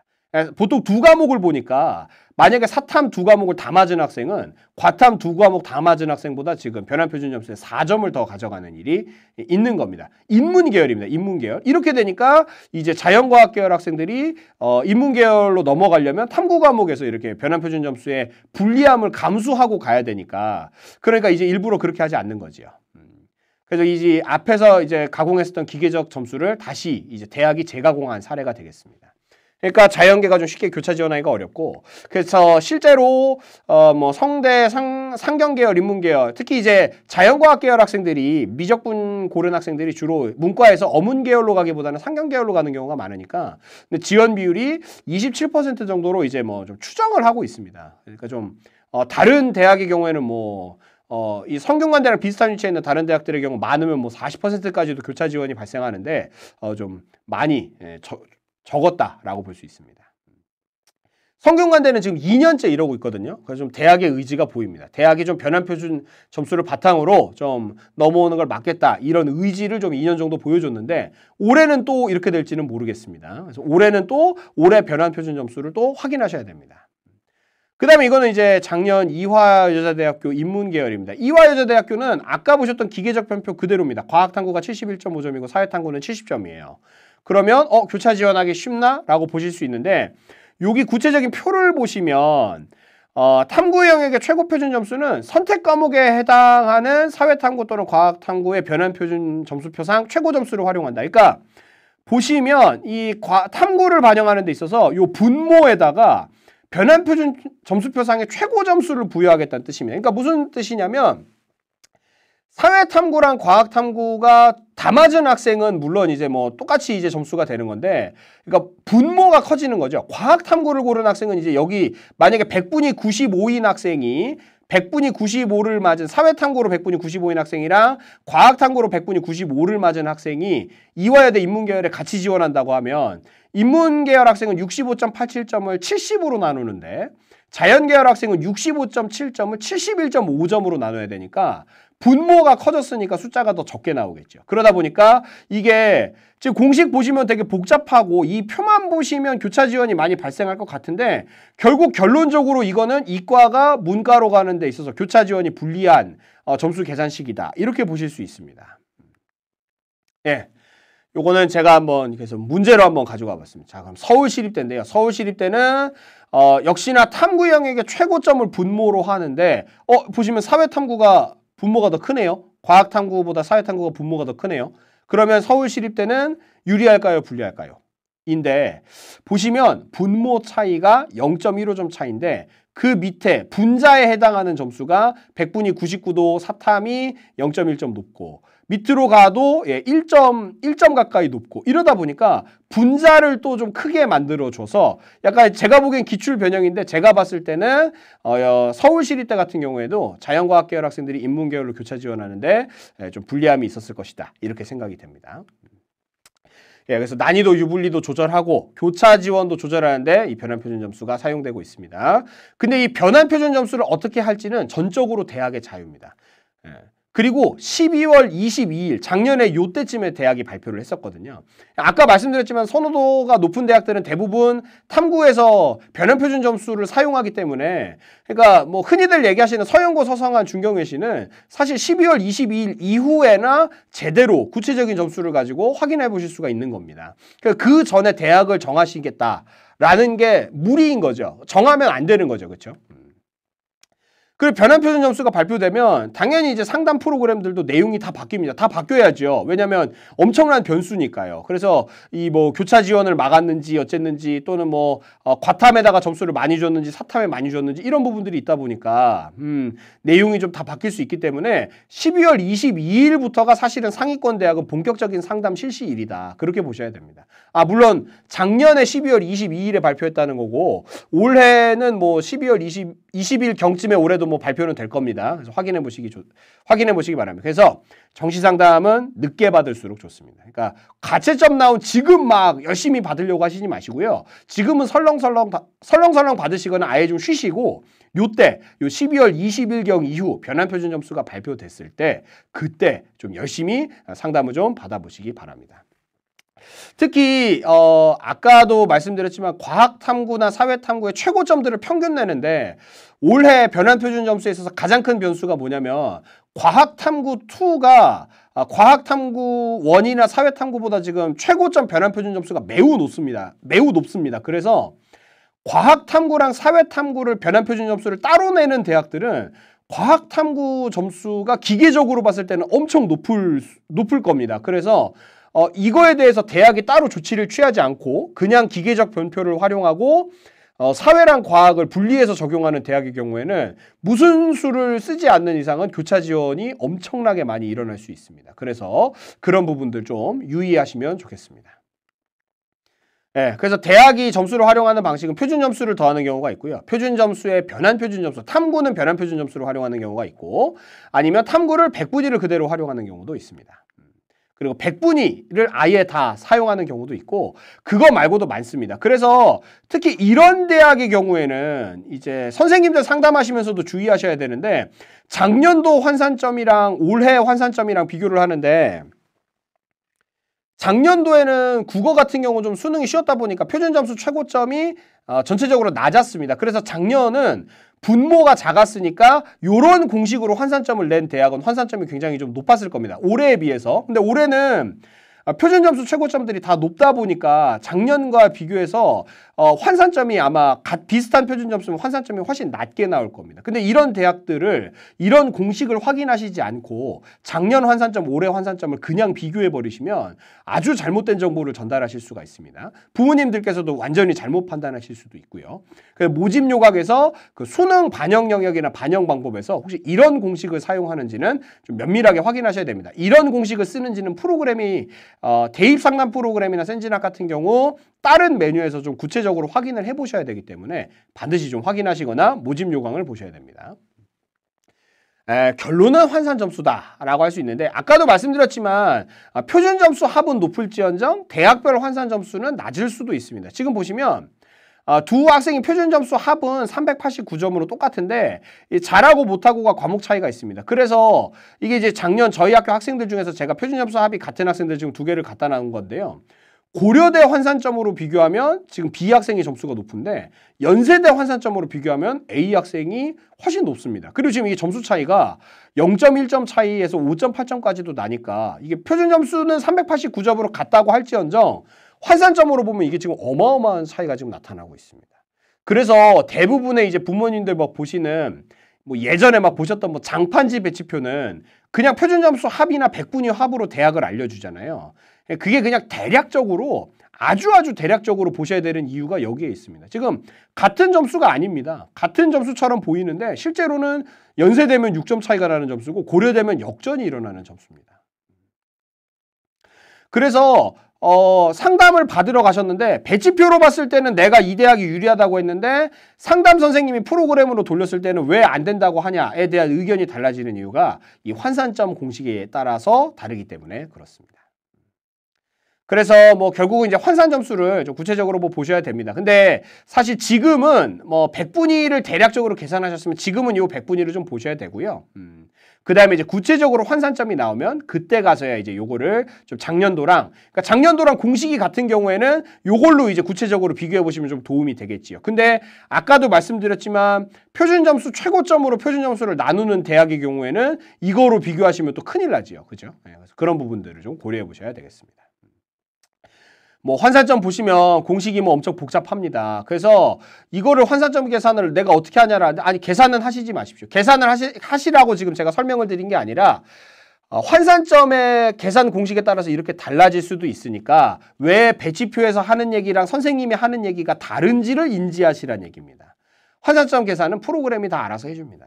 보통 두 과목을 보니까 만약에 사탐 두 과목을 다 맞은 학생은 과탐 두 과목 다 맞은 학생보다 지금 변환표준 점수에 4점을 더 가져가는 일이 있는 겁니다. 인문계열입니다. 인문계열. 이렇게 되니까 이제 자연과학계열 학생들이 인문계열로 넘어가려면 탐구 과목에서 이렇게 변환표준 점수의 불리함을 감수하고 가야 되니까 그러니까 이제 일부러 그렇게 하지 않는 거지요. 그래서 이제 앞에서 이제 가공했었던 기계적 점수를 다시 이제 대학이 재가공한 사례가 되겠습니다. 그러니까 자연계가 좀 쉽게 교차 지원하기가 어렵고 그래서 실제로 뭐 성대, 상경계열, 인문계열 특히 이제 자연과학계열 학생들이 미적분 고른 학생들이 주로 문과에서 어문계열로 가기보다는 상경계열로 가는 경우가 많으니까 근데 지원 비율이 27% 정도로 이제 뭐 좀 추정을 하고 있습니다. 그러니까 좀 다른 대학의 경우에는 뭐 이 성균관대랑 비슷한 위치에 있는 다른 대학들의 경우 많으면 뭐 40%까지도 교차 지원이 발생하는데 좀 많이 적었다라고 볼 수 있습니다. 성균관대는 지금 2년째 이러고 있거든요. 그래서 좀 대학의 의지가 보입니다. 대학이 좀 변환표준 점수를 바탕으로 좀 넘어오는 걸 막겠다 이런 의지를 좀 2년 정도 보여줬는데 올해는 또 이렇게 될지는 모르겠습니다. 그래서 올해는 또 올해 변환표준 점수를 또 확인하셔야 됩니다. 그 다음에 이거는 이제 작년 이화여자대학교 인문계열입니다. 이화여자대학교는 아까 보셨던 기계적 변표 그대로입니다. 과학탐구가 71.5점이고 사회탐구는 70점이에요. 그러면 교차 지원하기 쉽나? 라고 보실 수 있는데 여기 구체적인 표를 보시면 탐구 영역의 최고 표준 점수는 선택 과목에 해당하는 사회탐구 또는 과학탐구의 변환표준 점수표상 최고 점수를 활용한다. 그러니까 보시면 이 탐구를 반영하는 데 있어서 이 분모에다가 변환표준 점수표상의 최고 점수를 부여하겠다는 뜻입니다. 그러니까 무슨 뜻이냐면 사회탐구랑 과학탐구가 다 맞은 학생은 물론 이제 뭐 똑같이 이제 점수가 되는 건데 그러니까 분모가 커지는 거죠. 과학탐구를 고른 학생은 이제 여기 만약에 100분이 95인 학생이 100분이 95를 맞은 사회탐구로 100분이 95인 학생이랑 과학탐구로 100분이 95를 맞은 학생이 이화여대 인문계열에 같이 지원한다고 하면 인문계열 학생은 65.87점을 70으로 나누는데 자연계열 학생은 65.7점을 71.5점으로 나눠야 되니까 분모가 커졌으니까 숫자가 더 적게 나오겠죠. 그러다 보니까 이게 지금 공식 보시면 되게 복잡하고 이 표만 보시면 교차 지원이 많이 발생할 것 같은데 결국 결론적으로 이거는 이과가 문과로 가는 데 있어서 교차 지원이 불리한 점수 계산식이다. 이렇게 보실 수 있습니다. 예. 요거는 제가 한번 그래서 문제로 한번 가져가 봤습니다. 자, 그럼 서울시립대인데요. 서울시립대는 역시나 탐구 영역의 최고점을 분모로 하는데 보시면 사회탐구가 분모가 더 크네요. 과학탐구보다 사회탐구가 분모가 더 크네요. 그러면 서울시립대는 유리할까요? 불리할까요? 인데 보시면 분모 차이가 0.15점 차이인데 그 밑에 분자에 해당하는 점수가 100분이 99도 사탐이 0.1점 높고 밑으로 가도 1점 가까이 높고 이러다 보니까 분자를 또 좀 크게 만들어줘서 약간 제가 보기엔 기출 변형인데 제가 봤을 때는 서울시립대 같은 경우에도 자연과학계열 학생들이 인문계열로 교차 지원하는데 좀 불리함이 있었을 것이다. 이렇게 생각이 됩니다. 그래서 난이도 유불리도 조절하고 교차 지원도 조절하는데 이 변환표준 점수가 사용되고 있습니다. 근데 이 변환표준 점수를 어떻게 할지는 전적으로 대학의 자유입니다. 그리고 12월 22일 작년에 요때쯤에 대학이 발표를 했었거든요. 아까 말씀드렸지만 선호도가 높은 대학들은 대부분 탐구에서 변환표준 점수를 사용하기 때문에 그러니까 뭐 흔히들 얘기하시는 서영고, 서성한, 중경외시는 사실 12월 22일 이후에나 제대로 구체적인 점수를 가지고 확인해 보실 수가 있는 겁니다. 그 전에 대학을 정하시겠다라는 게 무리인 거죠. 정하면 안 되는 거죠. 그렇죠? 그리고 변환 표준 점수가 발표되면 당연히 이제 상담 프로그램들도 내용이 다 바뀝니다. 다 바뀌어야죠. 왜냐하면 엄청난 변수니까요. 그래서 이 뭐 교차 지원을 막았는지 어쨌는지 또는 뭐 과탐에다가 점수를 많이 줬는지 사탐에 많이 줬는지 이런 부분들이 있다 보니까 내용이 좀 다 바뀔 수 있기 때문에 12월 22일부터가 사실은 상위권 대학은 본격적인 상담 실시일이다. 그렇게 보셔야 됩니다. 아 물론 작년에 12월 22일에 발표했다는 거고 올해는 뭐 12월 20일 경쯤에 올해도 뭐 발표는 될 겁니다. 그래서 확인해 보시기 바랍니다. 그래서 정시 상담은 늦게 받을수록 좋습니다. 그러니까 가채점 나온 지금 막 열심히 받으려고 하시지 마시고요. 지금은 설렁설렁 받으시거나 아예 좀 쉬시고 요때 요 12월 20일경 이후 변환 표준 점수가 발표됐을 때 그때 좀 열심히 상담을 좀 받아보시기 바랍니다. 특히 아까도 말씀드렸지만 과학탐구나 사회탐구의 최고점들을 평균 내는데 올해 변환표준 점수에 있어서 가장 큰 변수가 뭐냐면 과학탐구 2가 과학탐구 1이나 사회탐구보다 지금 최고점 변환표준 점수가 매우 높습니다. 매우 높습니다. 그래서 과학탐구랑 사회탐구를 변환표준 점수를 따로 내는 대학들은 과학탐구 점수가 기계적으로 봤을 때는 엄청 높을 겁니다. 그래서 이거에 대해서 대학이 따로 조치를 취하지 않고 그냥 기계적 변표를 활용하고 사회랑 과학을 분리해서 적용하는 대학의 경우에는 무슨 수를 쓰지 않는 이상은 교차 지원이 엄청나게 많이 일어날 수 있습니다. 그래서 그런 부분들 좀 유의하시면 좋겠습니다. 네, 그래서 대학이 점수를 활용하는 방식은 표준 점수를 더하는 경우가 있고요. 표준 점수에 변환 표준 점수, 탐구는 변환 표준 점수를 활용하는 경우가 있고 아니면 탐구를 백분위를 그대로 활용하는 경우도 있습니다. 그리고 백분위를 아예 다 사용하는 경우도 있고 그거 말고도 많습니다. 그래서 특히 이런 대학의 경우에는 이제 선생님들 상담하시면서도 주의하셔야 되는데 작년도 환산점이랑 올해 환산점이랑 비교를 하는데 작년도에는 국어 같은 경우 좀 수능이 쉬웠다 보니까 표준 점수 최고점이 전체적으로 낮았습니다. 그래서 작년은 분모가 작았으니까 이런 공식으로 환산점을 낸 대학은 환산점이 굉장히 좀 높았을 겁니다. 올해에 비해서. 근데 올해는 표준 점수 최고점들이 다 높다 보니까 작년과 비교해서 환산점이 아마 비슷한 표준 점수면 환산점이 훨씬 낮게 나올 겁니다. 근데 이런 대학들을 이런 공식을 확인하시지 않고 작년 환산점, 올해 환산점을 그냥 비교해 버리시면 아주 잘못된 정보를 전달하실 수가 있습니다. 부모님들께서도 완전히 잘못 판단하실 수도 있고요. 모집 요각에서 그 수능 반영 영역이나 반영 방법에서 혹시 이런 공식을 사용하는지는 좀 면밀하게 확인하셔야 됩니다. 이런 공식을 쓰는지는 프로그램이 대입 상담 프로그램이나 센진학 같은 경우 다른 메뉴에서 좀 구체적으로 확인을 해보셔야 되기 때문에 반드시 좀 확인하시거나 모집 요강을 보셔야 됩니다. 결론은 환산 점수다라고 할 수 있는데 아까도 말씀드렸지만 표준 점수 합은 높을지언정 대학별 환산 점수는 낮을 수도 있습니다. 지금 보시면 두 학생이 표준 점수 합은 389점으로 똑같은데 잘하고 못하고가 과목 차이가 있습니다. 그래서 이게 이제 작년 저희 학교 학생들 중에서 제가 표준 점수 합이 같은 학생들 지금 두 개를 갖다 놓은 건데요. 고려대 환산점으로 비교하면 지금 B 학생이 점수가 높은데 연세대 환산점으로 비교하면 A 학생이 훨씬 높습니다. 그리고 지금 이게 점수 차이가 0.1점 차이에서 5.8점까지도 나니까 이게 표준 점수는 389점으로 같다고 할지언정 환산점으로 보면 이게 지금 어마어마한 차이가 지금 나타나고 있습니다. 그래서 대부분의 이제 부모님들 막 보시는 뭐 예전에 막 보셨던 뭐 장판지 배치표는 그냥 표준 점수 합이나 백분위 합으로 대학을 알려주잖아요. 그게 그냥 대략적으로 아주 대략적으로 보셔야 되는 이유가 여기에 있습니다. 지금 같은 점수가 아닙니다. 같은 점수처럼 보이는데 실제로는 연세대면 6점 차이가 나는 점수고 고려대면 역전이 일어나는 점수입니다. 그래서 상담을 받으러 가셨는데 배치표로 봤을 때는 내가 이 대학이 유리하다고 했는데 상담 선생님이 프로그램으로 돌렸을 때는 왜 안 된다고 하냐에 대한 의견이 달라지는 이유가 이 환산점 공식에 따라서 다르기 때문에 그렇습니다. 그래서 뭐 결국은 이제 환산 점수를 좀 구체적으로 뭐 보셔야 됩니다. 근데 사실 지금은 뭐 백분위를 대략적으로 계산하셨으면 지금은 이 백분위를 좀 보셔야 되고요. 그 다음에 이제 구체적으로 환산점이 나오면 그때 가서야 이제 요거를 좀 작년도랑 그러니까 작년도랑 공식이 같은 경우에는 요걸로 이제 구체적으로 비교해 보시면 좀 도움이 되겠지요. 근데 아까도 말씀드렸지만 표준 점수 최고점으로 표준 점수를 나누는 대학의 경우에는 이거로 비교하시면 또 큰일 나지요. 그죠? 네, 그래서 그런 부분들을 좀 고려해 보셔야 되겠습니다. 뭐 환산점 보시면 공식이 뭐 엄청 복잡합니다. 그래서 이거를 환산점 계산을 내가 어떻게 하냐라, 아니 계산은 하시지 마십시오. 계산을 하시라고 지금 제가 설명을 드린 게 아니라 환산점의 계산 공식에 따라서 이렇게 달라질 수도 있으니까 왜 배치표에서 하는 얘기랑 선생님이 하는 얘기가 다른지를 인지하시라는 얘기입니다. 환산점 계산은 프로그램이 다 알아서 해줍니다.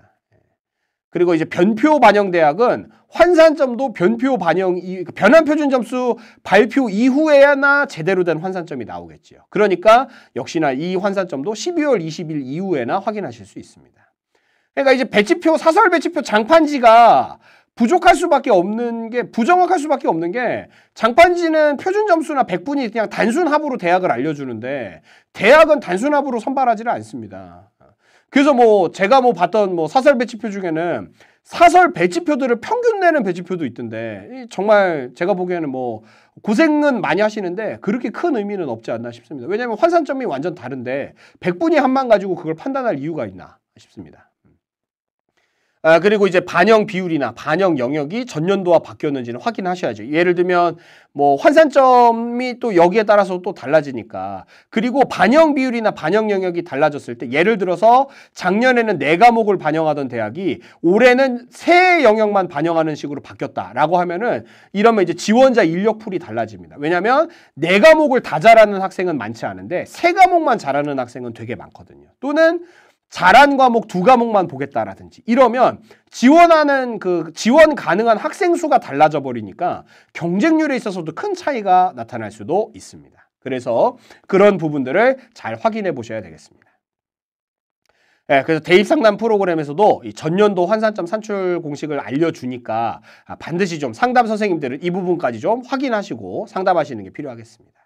그리고 이제 변표 반영 대학은 환산점도 변표 반영, 변환 표준 점수 발표 이후에나 제대로 된 환산점이 나오겠지요. 그러니까 역시나 이 환산점도 12월 20일 이후에나 확인하실 수 있습니다. 그러니까 이제 배치표, 사설 배치표 장판지가 부족할 수밖에 없는 게, 부정확할 수밖에 없는 게, 장판지는 표준 점수나 100분이 그냥 단순 합으로 대학을 알려주는데 대학은 단순 합으로 선발하지를 않습니다. 그래서 뭐 제가 뭐 봤던 뭐 사설 배치표 중에는 사설 배치표들을 평균 내는 배치표도 있던데 정말 제가 보기에는 뭐 고생은 많이 하시는데 그렇게 큰 의미는 없지 않나 싶습니다. 왜냐하면 환산점이 완전 다른데 100분위 합만 가지고 그걸 판단할 이유가 있나 싶습니다. 그리고 이제 반영 비율이나 반영 영역이 전년도와 바뀌었는지는 확인하셔야죠. 예를 들면 뭐 환산점이 또 여기에 따라서 또 달라지니까. 그리고 반영 비율이나 반영 영역이 달라졌을 때 예를 들어서 작년에는 4과목을 반영하던 대학이 올해는 3영역만 반영하는 식으로 바뀌었다라고 하면은 이러면 이제 지원자 인력풀이 달라집니다. 왜냐하면 4과목을 다 잘하는 학생은 많지 않은데 3과목만 잘하는 학생은 되게 많거든요. 또는 잘한 과목 2과목만 보겠다라든지 이러면 지원하는 지원 가능한 학생 수가 달라져 버리니까 경쟁률에 있어서도 큰 차이가 나타날 수도 있습니다. 그래서 그런 부분들을 잘 확인해 보셔야 되겠습니다. 그래서 대입 상담 프로그램에서도 이 전년도 환산점 산출 공식을 알려주니까 반드시 좀 상담 선생님들은 이 부분까지 좀 확인하시고 상담하시는 게 필요하겠습니다.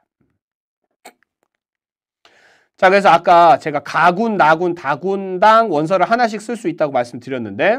자, 그래서 아까 제가 가군, 나군, 다군당 원서를 하나씩 쓸 수 있다고 말씀드렸는데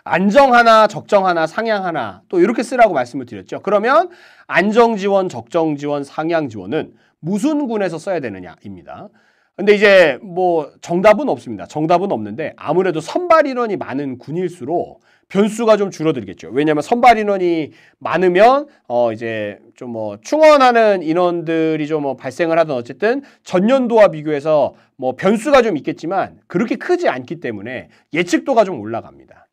안정 하나, 적정 하나, 상향 하나 또 이렇게 쓰라고 말씀을 드렸죠. 그러면 안정 지원, 적정 지원, 상향 지원은 무슨 군에서 써야 되느냐입니다. 근데 이제 뭐 정답은 없습니다. 정답은 없는데 아무래도 선발 인원이 많은 군일수록 변수가 좀 줄어들겠죠. 왜냐하면 선발 인원이 많으면 이제 좀 뭐 충원하는 인원들이 좀 뭐 발생을 하든 어쨌든 전년도와 비교해서 뭐 변수가 좀 있겠지만 그렇게 크지 않기 때문에 예측도가 좀 올라갑니다.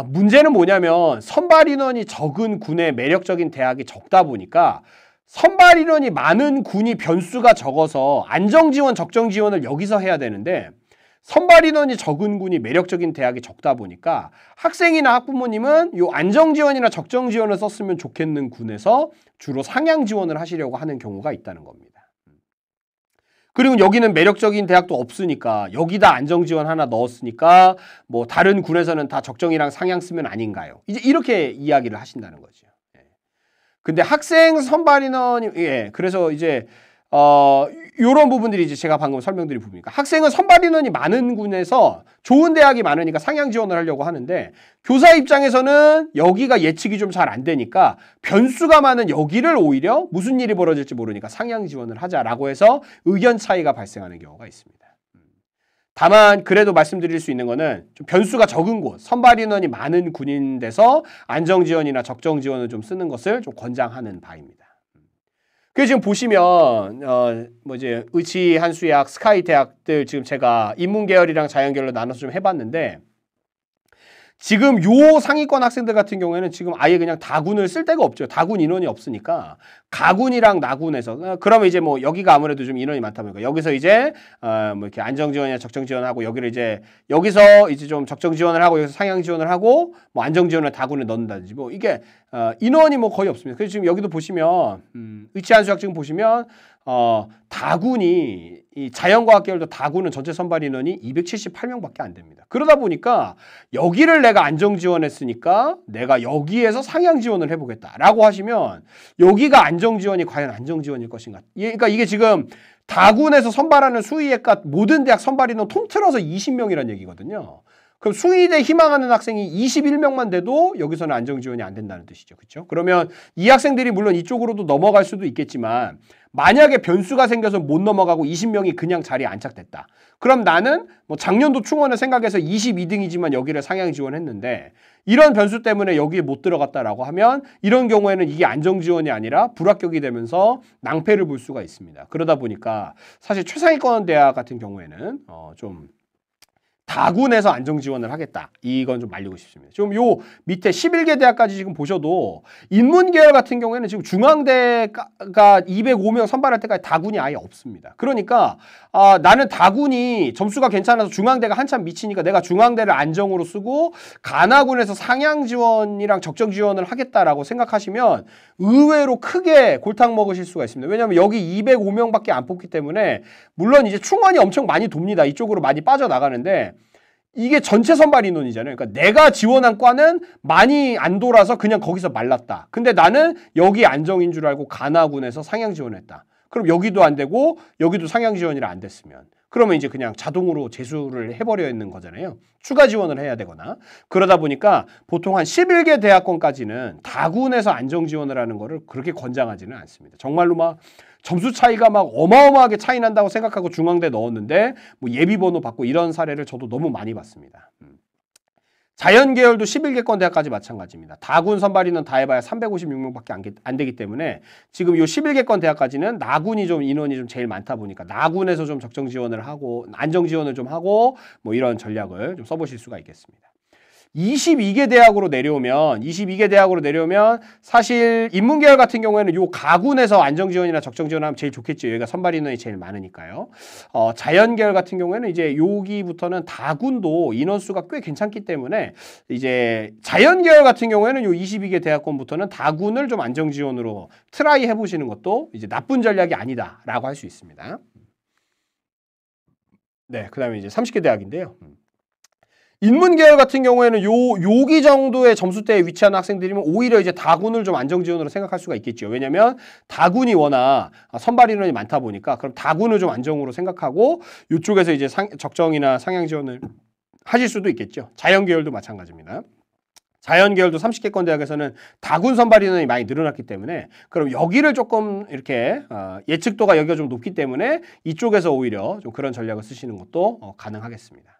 문제는 뭐냐면 선발 인원이 적은 군의 매력적인 대학이 적다 보니까 선발 인원이 많은 군이 변수가 적어서 안정 지원, 적정 지원을 여기서 해야 되는데 선발 인원이 적은 군이 매력적인 대학이 적다 보니까 학생이나 학부모님은 요 안정 지원이나 적정 지원을 썼으면 좋겠는 군에서 주로 상향 지원을 하시려고 하는 경우가 있다는 겁니다. 그리고 여기는 매력적인 대학도 없으니까 여기다 안정 지원 하나 넣었으니까 뭐 다른 군에서는 다 적정이랑 상향 쓰면 아닌가요? 이제 이렇게 이야기를 하신다는 거죠. 근데 학생 선발 인원이 그래서 이제 요런 부분들이 이제 제가 방금 설명드린 부분이니까 학생은 선발 인원이 많은 군에서 좋은 대학이 많으니까 상향 지원을 하려고 하는데 교사 입장에서는 여기가 예측이 좀 잘 안 되니까 변수가 많은 여기를 오히려 무슨 일이 벌어질지 모르니까 상향 지원을 하자라고 해서 의견 차이가 발생하는 경우가 있습니다. 다만 그래도 말씀드릴 수 있는 거는 좀 변수가 적은 곳, 선발 인원이 많은 군인 데서 안정 지원이나 적정 지원을 좀 쓰는 것을 좀 권장하는 바입니다. 그래서 지금 보시면 뭐 이제 의치, 한수대학, 스카이 대학들 지금 제가 인문계열이랑 자연계열로 나눠서 좀 해봤는데 지금 요 상위권 학생들 같은 경우에는 지금 아예 그냥 다군을 쓸 데가 없죠. 다군 인원이 없으니까 가군이랑 나군에서 그러면 이제 뭐 여기가 아무래도 좀 인원이 많다 보니까 여기서 이제 뭐 이렇게 안정 지원이나 적정 지원하고 여기를 이제 여기서 이제 좀 적정 지원을 하고 여기서 상향 지원을 하고 뭐 안정 지원을 다군을 넣는다든지 뭐 이게 인원이 뭐 거의 없습니다. 그래서 지금 여기도 보시면 의치 한수학 지금 보시면 다군이 이 자연과학 계열도 다군은 전체 선발 인원이 278명밖에 안 됩니다. 그러다 보니까 여기를 내가 안정 지원했으니까 내가 여기에서 상향 지원을 해보겠다라고 하시면 여기가 안정 지원이 과연 안정 지원일 것인가? 그러니까 이게 지금 다군에서 선발하는 수의예과 모든 대학 선발 인원 통틀어서 20명이라는 얘기거든요. 그럼 수의대 희망하는 학생이 21명만 돼도 여기서는 안정지원이 안 된다는 뜻이죠. 그렇죠? 그러면 이 학생들이 물론 이쪽으로도 넘어갈 수도 있겠지만 만약에 변수가 생겨서 못 넘어가고 20명이 그냥 자리에 안착됐다. 그럼 나는 뭐 작년도 충원을 생각해서 22등이지만 여기를 상향 지원했는데 이런 변수 때문에 여기에 못 들어갔다라고 하면 이런 경우에는 이게 안정지원이 아니라 불합격이 되면서 낭패를 볼 수가 있습니다. 그러다 보니까 사실 최상위권 대학 같은 경우에는 좀 다군에서 안정지원을 하겠다. 이건 좀 알리고 싶습니다. 좀 요 밑에 11개 대학까지 지금 보셔도 인문계열 같은 경우에는 지금 중앙대가 205명 선발할 때까지 다군이 아예 없습니다. 그러니까 나는 다군이 점수가 괜찮아서 중앙대가 한참 미치니까 내가 중앙대를 안정으로 쓰고 간화군에서 상향 지원이랑 적정 지원을 하겠다라고 생각하시면 의외로 크게 골탕 먹으실 수가 있습니다. 왜냐하면 여기 205명밖에 안 뽑기 때문에 물론 이제 충원이 엄청 많이 돕니다. 이쪽으로 많이 빠져나가는데 이게 전체 선발 인원이잖아요. 그러니까 내가 지원한 과는 많이 안 돌아서 그냥 거기서 말랐다. 근데 나는 여기 안정인 줄 알고 간화군에서 상향 지원했다. 그럼 여기도 안 되고 여기도 상향 지원이라 안 됐으면 그러면 이제 그냥 자동으로 재수를 해버려 있는 거잖아요. 추가 지원을 해야 되거나 그러다 보니까 보통 한 11개 대학권까지는 다군에서 안정 지원을 하는 거를 그렇게 권장하지는 않습니다. 정말로 막 점수 차이가 막 어마어마하게 차이 난다고 생각하고 중앙대 넣었는데 뭐 예비번호 받고 이런 사례를 저도 너무 많이 봤습니다. 자연계열도 11개권 대학까지 마찬가지입니다. 다군 선발인은 다 해봐야 356명밖에 안 되기 때문에 지금 이 11개권 대학까지는 나군이 좀 인원이 좀 제일 많다 보니까 나군에서 좀 적정 지원을 하고 안정 지원을 좀 하고 뭐 이런 전략을 좀 써보실 수가 있겠습니다. 22개 대학으로 내려오면 사실 인문계열 같은 경우에는 요 가군에서 안정지원이나 적정지원하면 제일 좋겠죠. 여기가 선발 인원이 제일 많으니까요. 자연계열 같은 경우에는 이제 여기부터는 다군도 인원수가 꽤 괜찮기 때문에 이제 자연계열 같은 경우에는 요 22개 대학권부터는 다군을 좀 안정지원으로 트라이 해보시는 것도 이제 나쁜 전략이 아니다라고 할 수 있습니다. 네, 그 다음에 이제 30개 대학인데요. 인문계열 같은 경우에는 여기 정도의 점수대에 위치한 학생들이면 오히려 이제 다군을 좀 안정지원으로 생각할 수가 있겠죠. 왜냐면 다군이 워낙 선발 인원이 많다 보니까 그럼 다군을 좀 안정으로 생각하고 이쪽에서 이제 적정이나 상향 지원을 하실 수도 있겠죠. 자연계열도 마찬가지입니다. 자연계열도 30개권 대학에서는 다군 선발 인원이 많이 늘어났기 때문에 그럼 여기를 조금 이렇게 예측도가 여기가 좀 높기 때문에 이쪽에서 오히려 좀 그런 전략을 쓰시는 것도 가능하겠습니다.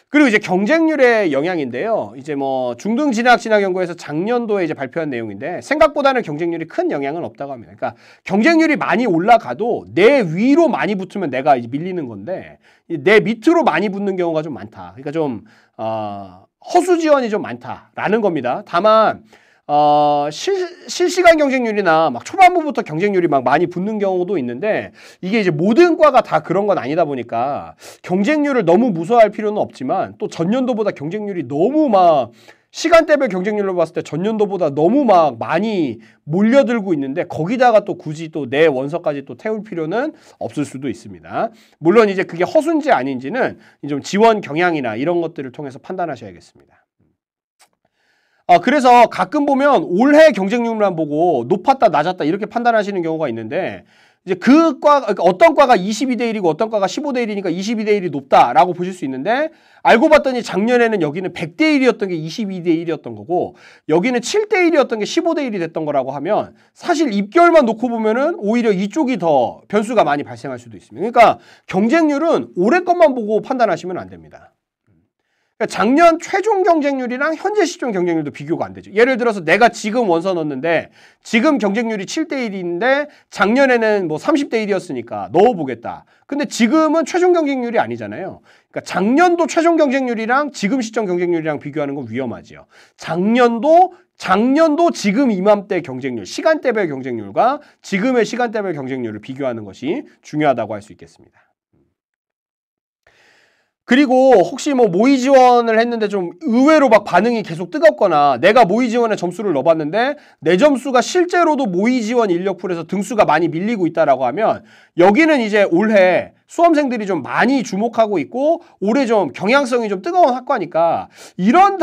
그리고 이제 경쟁률의 영향인데요. 이제 뭐 중등 진학 연구에서 작년도에 이제 발표한 내용인데 생각보다는 경쟁률이 큰 영향은 없다고 합니다. 그러니까 경쟁률이 많이 올라가도 내 위로 많이 붙으면 내가 이제 밀리는 건데 내 밑으로 많이 붙는 경우가 좀 많다. 그러니까 좀 허수 지원이 좀 많다라는 겁니다. 다만 실시간 경쟁률이나 막 초반부부터 경쟁률이 막 많이 붙는 경우도 있는데 이게 이제 모든 과가 다 그런 건 아니다 보니까 경쟁률을 너무 무서워할 필요는 없지만 또 전년도보다 경쟁률이 너무 막 시간대별 경쟁률로 봤을 때 전년도보다 너무 막 많이 몰려들고 있는데 거기다가 또 굳이 또 내 원서까지 또 태울 필요는 없을 수도 있습니다. 물론 이제 그게 허수인지 아닌지는 좀 지원 경향이나 이런 것들을 통해서 판단하셔야겠습니다. 그래서 가끔 보면 올해 경쟁률만 보고 높았다 낮았다 이렇게 판단하시는 경우가 있는데 이제 그러니까 어떤 과가 22대 1이고 어떤 과가 15대 1이니까 22대 1이 높다라고 보실 수 있는데 알고 봤더니 작년에는 여기는 100대 1이었던 게 22대 1이었던 거고 여기는 7대 1이었던 게 15대 1이 됐던 거라고 하면 사실 입결만 놓고 보면은 오히려 이쪽이 더 변수가 많이 발생할 수도 있습니다. 그러니까 경쟁률은 올해 것만 보고 판단하시면 안 됩니다. 작년 최종 경쟁률이랑 현재 시점 경쟁률도 비교가 안 되죠. 예를 들어서 내가 지금 원서 넣었는데 지금 경쟁률이 7대 1인데 작년에는 뭐 30대 1이었으니까 넣어보겠다. 근데 지금은 최종 경쟁률이 아니잖아요. 그러니까 작년도 최종 경쟁률이랑 지금 시점 경쟁률이랑 비교하는 건 위험하지요. 작년도 지금 이맘때 경쟁률, 시간대별 경쟁률과 지금의 시간대별 경쟁률을 비교하는 것이 중요하다고 할 수 있겠습니다. 그리고 혹시 뭐 모의 지원을 했는데 좀 의외로 막 반응이 계속 뜨겁거나 내가 모의 지원에 점수를 넣어봤는데 내 점수가 실제로도 모의 지원 인력풀에서 등수가 많이 밀리고 있다라고 하면 여기는 이제 올해 수험생들이 좀 많이 주목하고 있고 올해 좀 경향성이 좀 뜨거운 학과니까 이런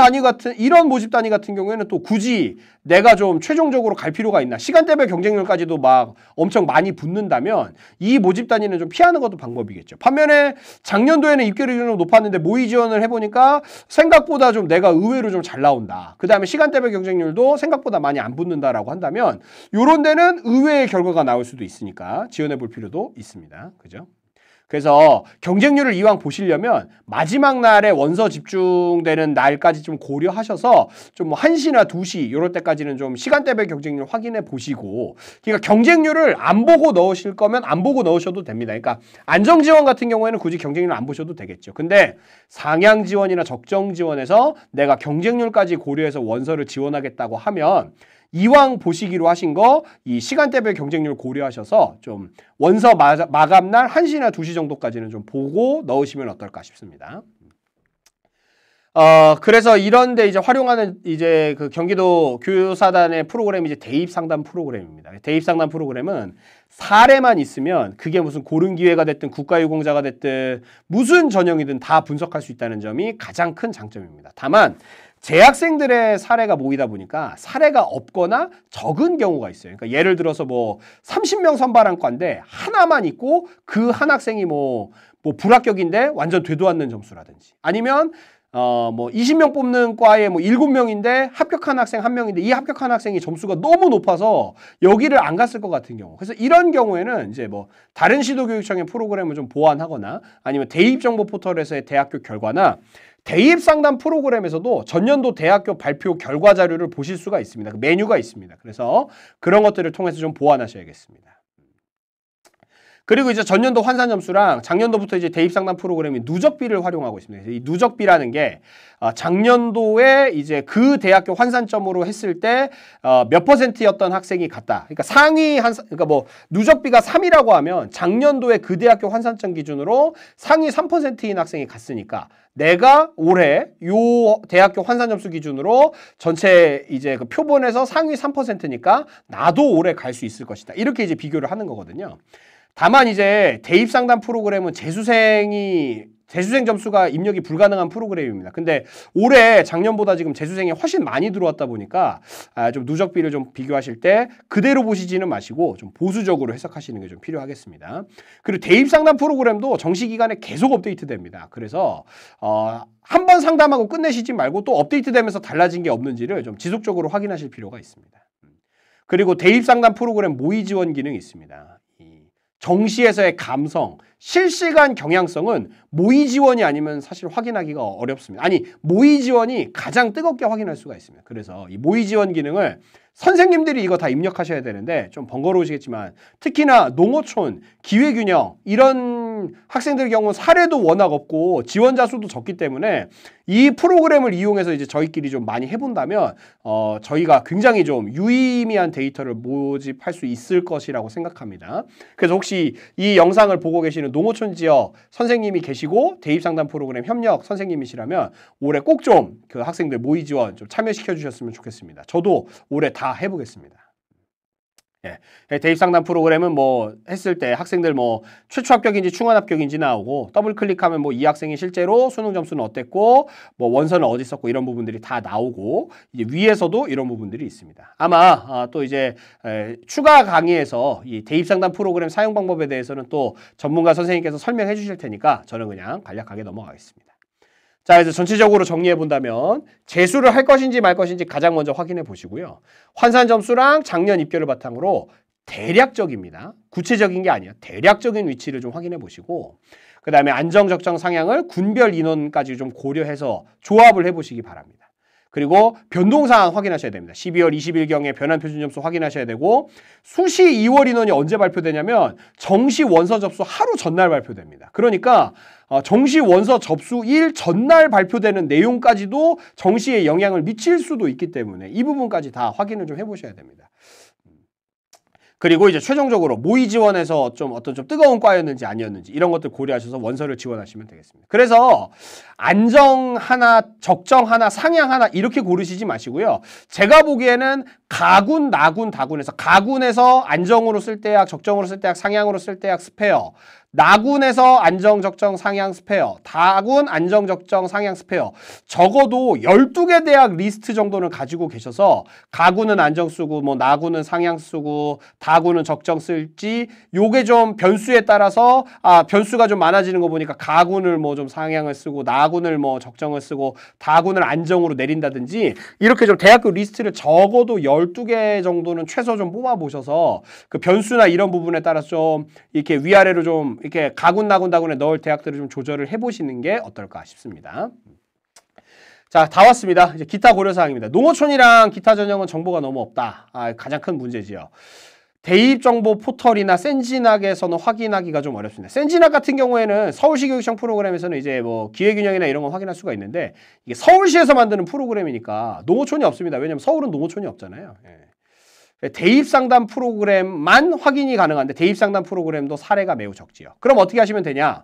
모집 단위 같은 경우에는 또 굳이 내가 좀 최종적으로 갈 필요가 있나? 시간대별 경쟁률까지도 막 엄청 많이 붙는다면 이 모집 단위는 좀 피하는 것도 방법이겠죠. 반면에 작년도에는 입결이 좀 높았는데 모의 지원을 해보니까 생각보다 좀 내가 의외로 좀 잘 나온다. 그 다음에 시간대별 경쟁률도 생각보다 많이 안 붙는다라고 한다면 요런 데는 의외의 결과가 나올 수도 있으니까 지원해 볼 필요도 있습니다. 그죠? 그래서 경쟁률을 이왕 보시려면 마지막 날에 원서 집중되는 날까지 좀 고려하셔서 좀 뭐 1시나 2시 이럴 때까지는 좀 시간대별 경쟁률 확인해 보시고 그러니까 경쟁률을 안 보고 넣으실 거면 안 보고 넣으셔도 됩니다. 그러니까 안정 지원 같은 경우에는 굳이 경쟁률 안 보셔도 되겠죠. 근데 상향 지원이나 적정 지원에서 내가 경쟁률까지 고려해서 원서를 지원하겠다고 하면 이왕 보시기로 하신 거 이 시간대별 경쟁률 고려하셔서 좀 원서 마감날 1시나 2시 정도까지는 좀 보고 넣으시면 어떨까 싶습니다. 그래서 이런데 이제 활용하는 이제 그 경기도 교사단의 프로그램이 이제 대입 상담 프로그램입니다. 대입 상담 프로그램은 사례만 있으면 그게 무슨 고른 기회가 됐든 국가유공자가 됐든 무슨 전형이든 다 분석할 수 있다는 점이 가장 큰 장점입니다. 다만 재학생들의 사례가 모이다 보니까 사례가 없거나 적은 경우가 있어요. 그러니까 예를 들어서 뭐 30명 선발한 과인데 하나만 있고 그 한 학생이 뭐 불합격인데 완전 되도 않는 점수라든지 아니면 뭐 20명 뽑는 과에 뭐 7명인데 합격한 학생 1명인데 이 합격한 학생이 점수가 너무 높아서 여기를 안 갔을 것 같은 경우. 그래서 이런 경우에는 이제 뭐 다른 시도교육청의 프로그램을 좀 보완하거나 아니면 대입정보 포털에서의 대학교 결과나 대입 상담 프로그램에서도 전년도 대학교 발표 결과 자료를 보실 수가 있습니다. 그 메뉴가 있습니다. 그래서 그런 것들을 통해서 좀 보완하셔야겠습니다. 그리고 이제 전년도 환산 점수랑 작년도부터 이제 대입 상담 프로그램이 누적비를 활용하고 있습니다. 이 누적비라는 게 작년도에 이제 그 대학교 환산점으로 했을 때 몇 %였던 학생이 갔다. 그러니까 그러니까 뭐 누적비가 3이라고 하면 작년도에 그 대학교 환산점 기준으로 상위 3%인 학생이 갔으니까 내가 올해 요 대학교 환산 점수 기준으로 전체 이제 그 표본에서 상위 3%니까 나도 올해 갈 수 있을 것이다. 이렇게 이제 비교를 하는 거거든요. 다만 이제 대입 상담 프로그램은 재수생 점수가 입력이 불가능한 프로그램입니다. 근데 올해 작년보다 지금 재수생이 훨씬 많이 들어왔다 보니까 좀 누적비를 좀 비교하실 때 그대로 보시지는 마시고 좀 보수적으로 해석하시는 게 좀 필요하겠습니다. 그리고 대입 상담 프로그램도 정시 기간에 계속 업데이트됩니다. 그래서 한 번 상담하고 끝내시지 말고 또 업데이트되면서 달라진 게 없는지를 좀 지속적으로 확인하실 필요가 있습니다. 그리고 대입 상담 프로그램 모의 지원 기능이 있습니다. 정시에서의 감성, 실시간 경향성은 모의 지원이 아니면 사실 확인하기가 어렵습니다. 아니, 모의 지원이 가장 뜨겁게 확인할 수가 있습니다. 그래서 이 모의 지원 기능을 선생님들이 이거 다 입력하셔야 되는데 좀 번거로우시겠지만 특히나 농어촌, 기회균형 이런 학생들 경우 사례도 워낙 없고 지원자 수도 적기 때문에 이 프로그램을 이용해서 이제 저희끼리 좀 많이 해본다면 저희가 굉장히 좀 유의미한 데이터를 모집할 수 있을 것이라고 생각합니다. 그래서 혹시 이 영상을 보고 계시는 농어촌 지역 선생님이 계시고 대입상담 프로그램 협력 선생님이시라면 올해 꼭 좀 그 학생들 모의 지원 좀 참여시켜 주셨으면 좋겠습니다. 저도 올해 다 해보겠습니다. 예. 대입상담 프로그램은 뭐 했을 때 학생들 뭐 최초 합격인지 충원 합격인지 나오고 더블 클릭하면 뭐 이 학생이 실제로 수능 점수는 어땠고 뭐 원서는 어디 썼고 이런 부분들이 다 나오고 이제 위에서도 이런 부분들이 있습니다. 아마 또 이제 추가 강의에서 이 대입상담 프로그램 사용 방법에 대해서는 또 전문가 선생님께서 설명해 주실 테니까 저는 그냥 간략하게 넘어가겠습니다. 자, 그래서 전체적으로 정리해 본다면 재수를 할 것인지 말 것인지 가장 먼저 확인해 보시고요. 환산 점수랑 작년 입결을 바탕으로 대략적입니다. 구체적인 게 아니에요. 대략적인 위치를 좀 확인해 보시고 그 다음에 안정, 적정, 상향을 군별 인원까지 좀 고려해서 조합을 해 보시기 바랍니다. 그리고 변동사항 확인하셔야 됩니다. 12월 20일경에 변환 표준 점수 확인하셔야 되고 수시 2월 인원이 언제 발표되냐면 정시 원서 접수 하루 전날 발표됩니다. 그러니까 정시 원서 접수일 전날 발표되는 내용까지도 정시에 영향을 미칠 수도 있기 때문에 이 부분까지 다 확인을 좀 해보셔야 됩니다. 그리고 이제 최종적으로 모의 지원에서 좀 뜨거운 과였는지 아니었는지 이런 것들 고려하셔서 원서를 지원하시면 되겠습니다. 그래서 안정 하나, 적정 하나, 상향 하나 이렇게 고르시지 마시고요. 제가 보기에는 가군, 나군, 다군에서 가군에서 안정으로 쓸 대학, 적정으로 쓸 대학, 상향으로 쓸 대학 스페어 나군에서 안정적정 상향 스페어, 다군 안정적정 상향 스페어 적어도 12개 대학 리스트 정도는 가지고 계셔서 가군은 안정 쓰고 뭐 나군은 상향 쓰고 다군은 적정 쓸지 요게 좀 변수에 따라서 변수가 좀 많아지는 거 보니까 가군을 뭐 좀 상향을 쓰고 나군을 뭐 적정을 쓰고 다군을 안정으로 내린다든지 이렇게 좀 대학교 리스트를 적어도 12개 정도는 최소 좀 뽑아 보셔서 그 변수나 이런 부분에 따라서 좀 이렇게 위아래로 좀 이렇게 가군, 나군, 다군에 넣을 대학들을 좀 조절을 해보시는 게 어떨까 싶습니다. 자, 다 왔습니다. 이제 기타 고려사항입니다. 농어촌이랑 기타 전형은 정보가 너무 없다. 가장 큰 문제지요. 대입정보 포털이나 센진학에서는 확인하기가 좀 어렵습니다. 센진학 같은 경우에는 서울시 교육청 프로그램에서는 이제 뭐 기회균형이나 이런 거 확인할 수가 있는데 이게 서울시에서 만드는 프로그램이니까 농어촌이 없습니다. 왜냐면 서울은 농어촌이 없잖아요. 대입상담 프로그램만 확인이 가능한데 대입상담 프로그램도 사례가 매우 적지요. 그럼 어떻게 하시면 되냐?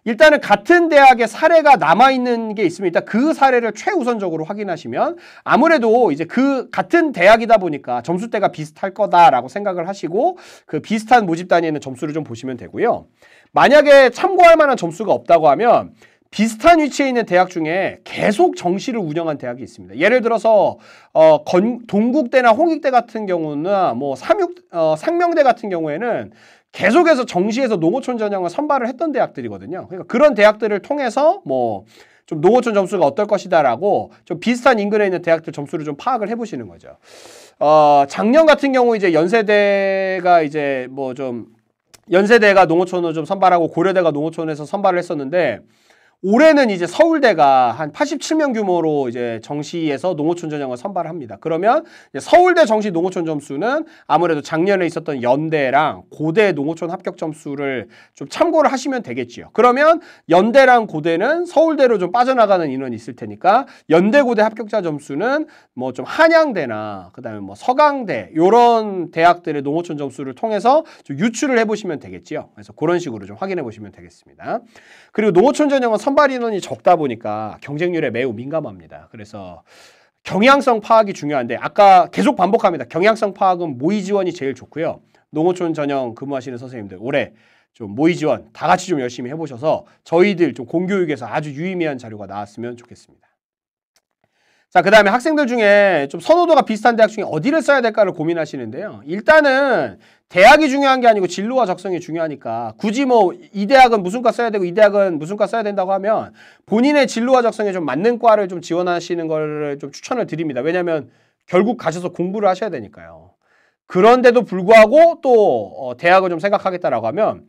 일단은 같은 대학의 사례가 남아있는 게 있으면 일단 그 사례를 최우선적으로 확인하시면 아무래도 이제 그 같은 대학이다 보니까 점수대가 비슷할 거다라고 생각을 하시고 그 비슷한 모집 단위에는 점수를 좀 보시면 되고요. 만약에 참고할 만한 점수가 없다고 하면 비슷한 위치에 있는 대학 중에 계속 정시를 운영한 대학이 있습니다. 예를 들어서 동국대나 홍익대 같은 경우는 뭐 상명대 같은 경우에는 계속해서 정시에서 농어촌 전형을 선발을 했던 대학들이거든요. 그러니까 그런 대학들을 통해서 뭐 좀 농어촌 점수가 어떨 것이다라고 좀 비슷한 인근에 있는 대학들 점수를 좀 파악을 해보시는 거죠. 작년 같은 경우 이제 연세대가 이제 뭐 좀 연세대가 농어촌을 좀 선발하고 고려대가 농어촌에서 선발을 했었는데 올해는 이제 서울대가 한 87명 규모로 이제 정시에서 농어촌 전형을 선발합니다. 그러면 이제 서울대 정시 농어촌 점수는 아무래도 작년에 있었던 연대랑 고대 농어촌 합격 점수를 좀 참고를 하시면 되겠지요. 그러면 연대랑 고대는 서울대로 좀 빠져나가는 인원이 있을 테니까 연대 고대 합격자 점수는 뭐 좀 한양대나 그다음에 뭐 서강대 요런 대학들의 농어촌 점수를 통해서 좀 유출을 해보시면 되겠지요. 그래서 그런 식으로 좀 확인해 보시면 되겠습니다. 그리고 농어촌 전형은 선발 인원이 적다 보니까 경쟁률에 매우 민감합니다. 그래서 경향성 파악이 중요한데 아까 계속 반복합니다. 경향성 파악은 모의 지원이 제일 좋고요. 농어촌 전형 근무하시는 선생님들 올해 좀 모의 지원 다 같이 좀 열심히 해보셔서 저희들 좀 공교육에서 아주 유의미한 자료가 나왔으면 좋겠습니다. 자, 그 다음에 학생들 중에 좀 선호도가 비슷한 대학 중에 어디를 써야 될까를 고민하시는데요. 일단은 대학이 중요한 게 아니고 진로와 적성이 중요하니까 굳이 뭐 이 대학은 무슨 과 써야 되고 이 대학은 무슨 과 써야 된다고 하면 본인의 진로와 적성에 좀 맞는 과를 좀 지원하시는 걸 좀 추천을 드립니다. 왜냐하면 결국 가셔서 공부를 하셔야 되니까요. 그런데도 불구하고 또 대학을 좀 생각하겠다라고 하면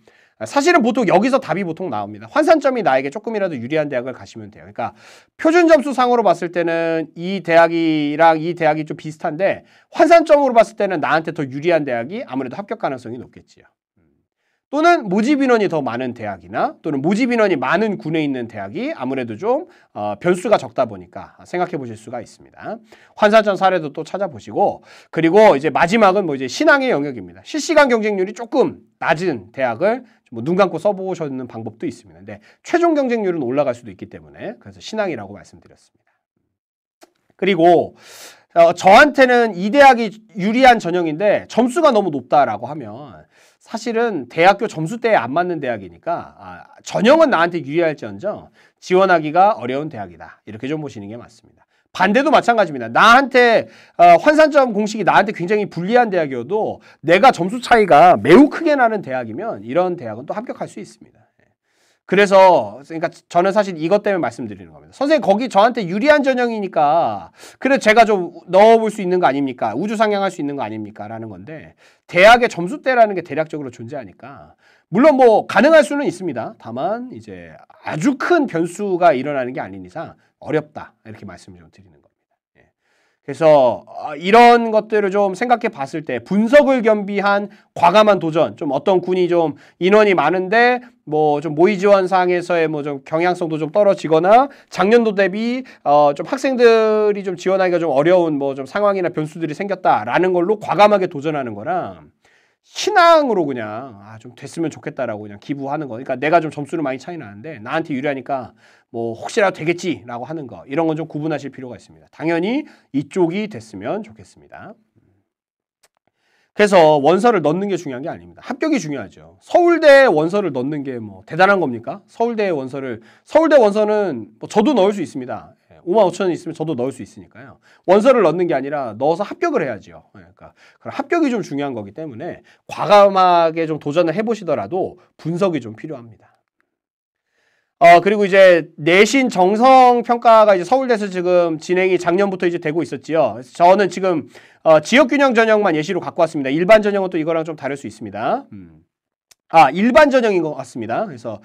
사실은 보통 여기서 답이 보통 나옵니다. 환산점이 나에게 조금이라도 유리한 대학을 가시면 돼요. 그러니까 표준 점수 상으로 봤을 때는 이 대학이랑 이 대학이 좀 비슷한데 환산점으로 봤을 때는 나한테 더 유리한 대학이 아무래도 합격 가능성이 높겠지요. 또는 모집 인원이 더 많은 대학이나 또는 모집 인원이 많은 군에 있는 대학이 아무래도 좀 변수가 적다 보니까 생각해 보실 수가 있습니다. 환산점 사례도 또 찾아보시고 그리고 이제 마지막은 뭐 이제 신앙의 영역입니다. 실시간 경쟁률이 조금 낮은 대학을 뭐 눈 감고 써보시는 방법도 있습니다. 근데 최종 경쟁률은 올라갈 수도 있기 때문에 그래서 신앙이라고 말씀드렸습니다. 그리고 저한테는 이 대학이 유리한 전형인데 점수가 너무 높다라고 하면 사실은 대학교 점수대에 안 맞는 대학이니까 전형은 나한테 유리할지언정 지원하기가 어려운 대학이다. 이렇게 좀 보시는 게 맞습니다. 반대도 마찬가지입니다. 나한테 환산점 공식이 나한테 굉장히 불리한 대학이어도 내가 점수 차이가 매우 크게 나는 대학이면 이런 대학은 또 합격할 수 있습니다. 그래서 그러니까 저는 사실 이것 때문에 말씀드리는 겁니다. 선생님 거기 저한테 유리한 전형이니까 그래 제가 좀 넣어볼 수 있는 거 아닙니까? 우주 상향할 수 있는 거 아닙니까? 라는 건데 대학의 점수대라는 게 대략적으로 존재하니까 물론 뭐 가능할 수는 있습니다. 다만 이제 아주 큰 변수가 일어나는 게 아닌 이상 어렵다 이렇게 말씀을 좀 드리는 겁니다. 그래서 이런 것들을 좀 생각해 봤을 때 분석을 겸비한 과감한 도전, 좀 어떤 군이 좀 인원이 많은데 뭐 좀 모의 지원 사항에서의 뭐 좀 경향성도 좀 떨어지거나 작년도 대비 좀 학생들이 좀 지원하기가 좀 어려운 뭐 좀 상황이나 변수들이 생겼다라는 걸로 과감하게 도전하는 거랑 신앙으로 그냥 좀 됐으면 좋겠다라고 그냥 기부하는 거. 그러니까 내가 좀 점수를 많이 차이 나는데 나한테 유리하니까 뭐 혹시라도 되겠지라고 하는 거. 이런 건 좀 구분하실 필요가 있습니다. 당연히 이쪽이 됐으면 좋겠습니다. 그래서 원서를 넣는 게 중요한 게 아닙니다. 합격이 중요하죠. 서울대 원서를 넣는 게 뭐 대단한 겁니까? 서울대 원서는 뭐 저도 넣을 수 있습니다. 5만 5천 원 있으면 저도 넣을 수 있으니까요. 원서를 넣는 게 아니라 넣어서 합격을 해야죠. 그러니까 그럼 합격이 좀 중요한 거기 때문에 과감하게 좀 도전을 해보시더라도 분석이 좀 필요합니다. 그리고 이제 내신 정성 평가가 이제 서울대에서 지금 진행이 작년부터 이제 되고 있었지요. 저는 지금 지역균형 전형만 예시로 갖고 왔습니다. 일반 전형은 또 이거랑 좀 다를 수 있습니다. 일반 전형인 것 같습니다. 그래서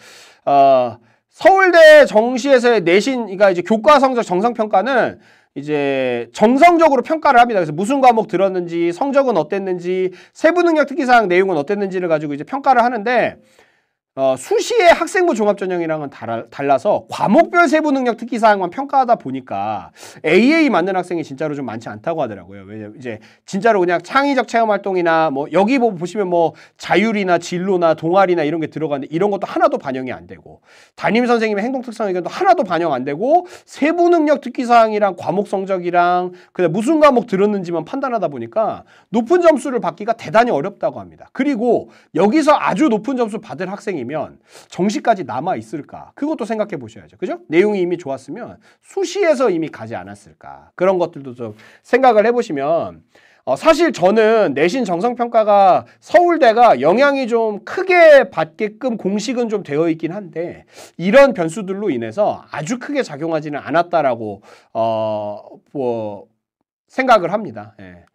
서울대 정시에서의 내신, 그러니까 이제 교과 성적 정성 평가는 이제 정성적으로 평가를 합니다. 그래서 무슨 과목 들었는지, 성적은 어땠는지, 세부 능력 특기사항 내용은 어땠는지를 가지고 이제 평가를 하는데. 수시의 학생부 종합전형이랑은 달라서 과목별 세부 능력 특기사항만 평가하다 보니까 AA 맞는 학생이 진짜로 좀 많지 않다고 하더라고요. 왜냐면 이제 진짜로 그냥 창의적 체험활동이나 뭐 여기 보시면 뭐 자율이나 진로나 동아리나 이런 게 들어가는데 이런 것도 하나도 반영이 안 되고 담임 선생님의 행동특성 의견도 하나도 반영 안 되고 세부 능력 특기사항이랑 과목 성적이랑 그다음 무슨 과목 들었는지만 판단하다 보니까 높은 점수를 받기가 대단히 어렵다고 합니다. 그리고 여기서 아주 높은 점수 받을 학생이면 정시까지 남아 있을까? 그것도 생각해 보셔야죠. 그죠? 내용이 이미 좋았으면 수시에서 이미 가지 않았을까? 그런 것들도 좀 생각을 해보시면 사실 저는 내신 정성평가가 서울대가 영향이 좀 크게 받게끔 공식은 좀 되어 있긴 한데 이런 변수들로 인해서 아주 크게 작용하지는 않았다라고 생각을 합니다. 예.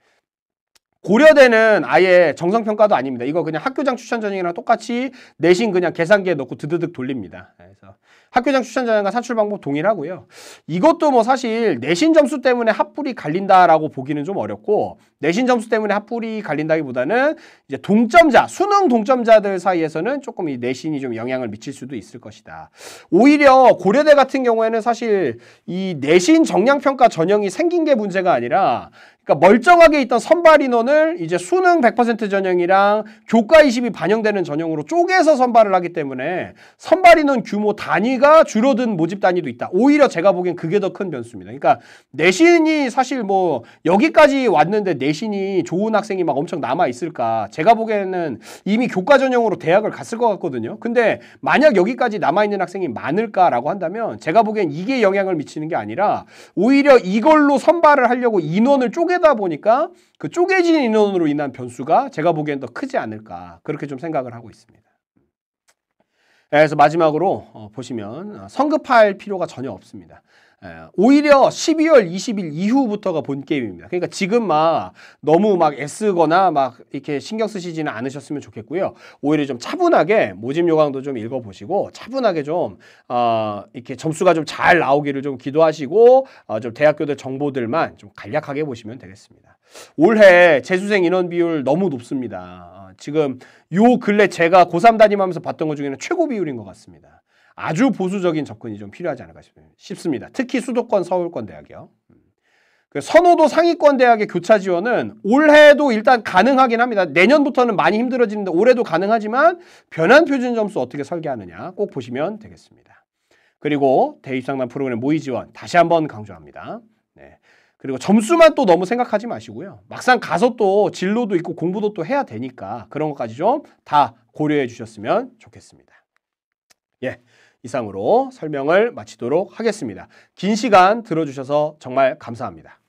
고려대는 아예 정성평가도 아닙니다. 이거 그냥 학교장 추천전형이랑 똑같이 내신 그냥 계산기에 넣고 드드득 돌립니다. 그래서 학교장 추천전형과 산출 방법 동일하고요. 이것도 뭐 사실 내신 점수 때문에 합불이 갈린다라고 보기는 좀 어렵고 내신 점수 때문에 합불이 갈린다기보다는 이제 동점자, 수능 동점자들 사이에서는 조금 이 내신이 좀 영향을 미칠 수도 있을 것이다. 오히려 고려대 같은 경우에는 사실 이 내신 정량평가 전형이 생긴 게 문제가 아니라 그러니까 멀쩡하게 있던 선발 인원을 이제 수능 100% 전형이랑 교과 20이 반영되는 전형으로 쪼개서 선발을 하기 때문에 선발 인원 규모 단위가 줄어든 모집 단위도 있다. 오히려 제가 보기엔 그게 더 큰 변수입니다. 그러니까 내신이 사실 뭐 여기까지 왔는데 내신이 좋은 학생이 막 엄청 남아 있을까? 제가 보기에는 이미 교과 전형으로 대학을 갔을 것 같거든요. 근데 만약 여기까지 남아 있는 학생이 많을까라고 한다면 제가 보기엔 이게 영향을 미치는 게 아니라 오히려 이걸로 선발을 하려고 인원을 쪼개다 보니까 그 쪼개진 인원으로 인한 변수가 제가 보기엔 더 크지 않을까 그렇게 좀 생각을 하고 있습니다. 그래서 마지막으로 보시면 성급할 필요가 전혀 없습니다. 오히려 12월 20일 이후부터가 본 게임입니다. 그러니까 지금 막 너무 막 애쓰거나 막 이렇게 신경 쓰시지는 않으셨으면 좋겠고요. 오히려 좀 차분하게 모집 요강도 좀 읽어보시고 차분하게 좀 이렇게 점수가 좀 잘 나오기를 좀 기도하시고 좀 대학교들 정보들만 좀 간략하게 보시면 되겠습니다. 올해 재수생 인원 비율 너무 높습니다. 지금 요 근래 제가 고3 담임하면서 봤던 것 중에는 최고 비율인 것 같습니다. 아주 보수적인 접근이 좀 필요하지 않을까 싶습니다. 특히 수도권, 서울권 대학이요. 선호도 상위권 대학의 교차 지원은 올해도 일단 가능하긴 합니다. 내년부터는 많이 힘들어지는데 올해도 가능하지만 변환 표준 점수 어떻게 설계하느냐 꼭 보시면 되겠습니다. 그리고 대입상담 프로그램 모의 지원 다시 한번 강조합니다. 네. 그리고 점수만 또 너무 생각하지 마시고요. 막상 가서 또 진로도 있고 공부도 또 해야 되니까 그런 것까지 좀 다 고려해 주셨으면 좋겠습니다. 예. 이상으로 설명을 마치도록 하겠습니다. 긴 시간 들어주셔서 정말 감사합니다.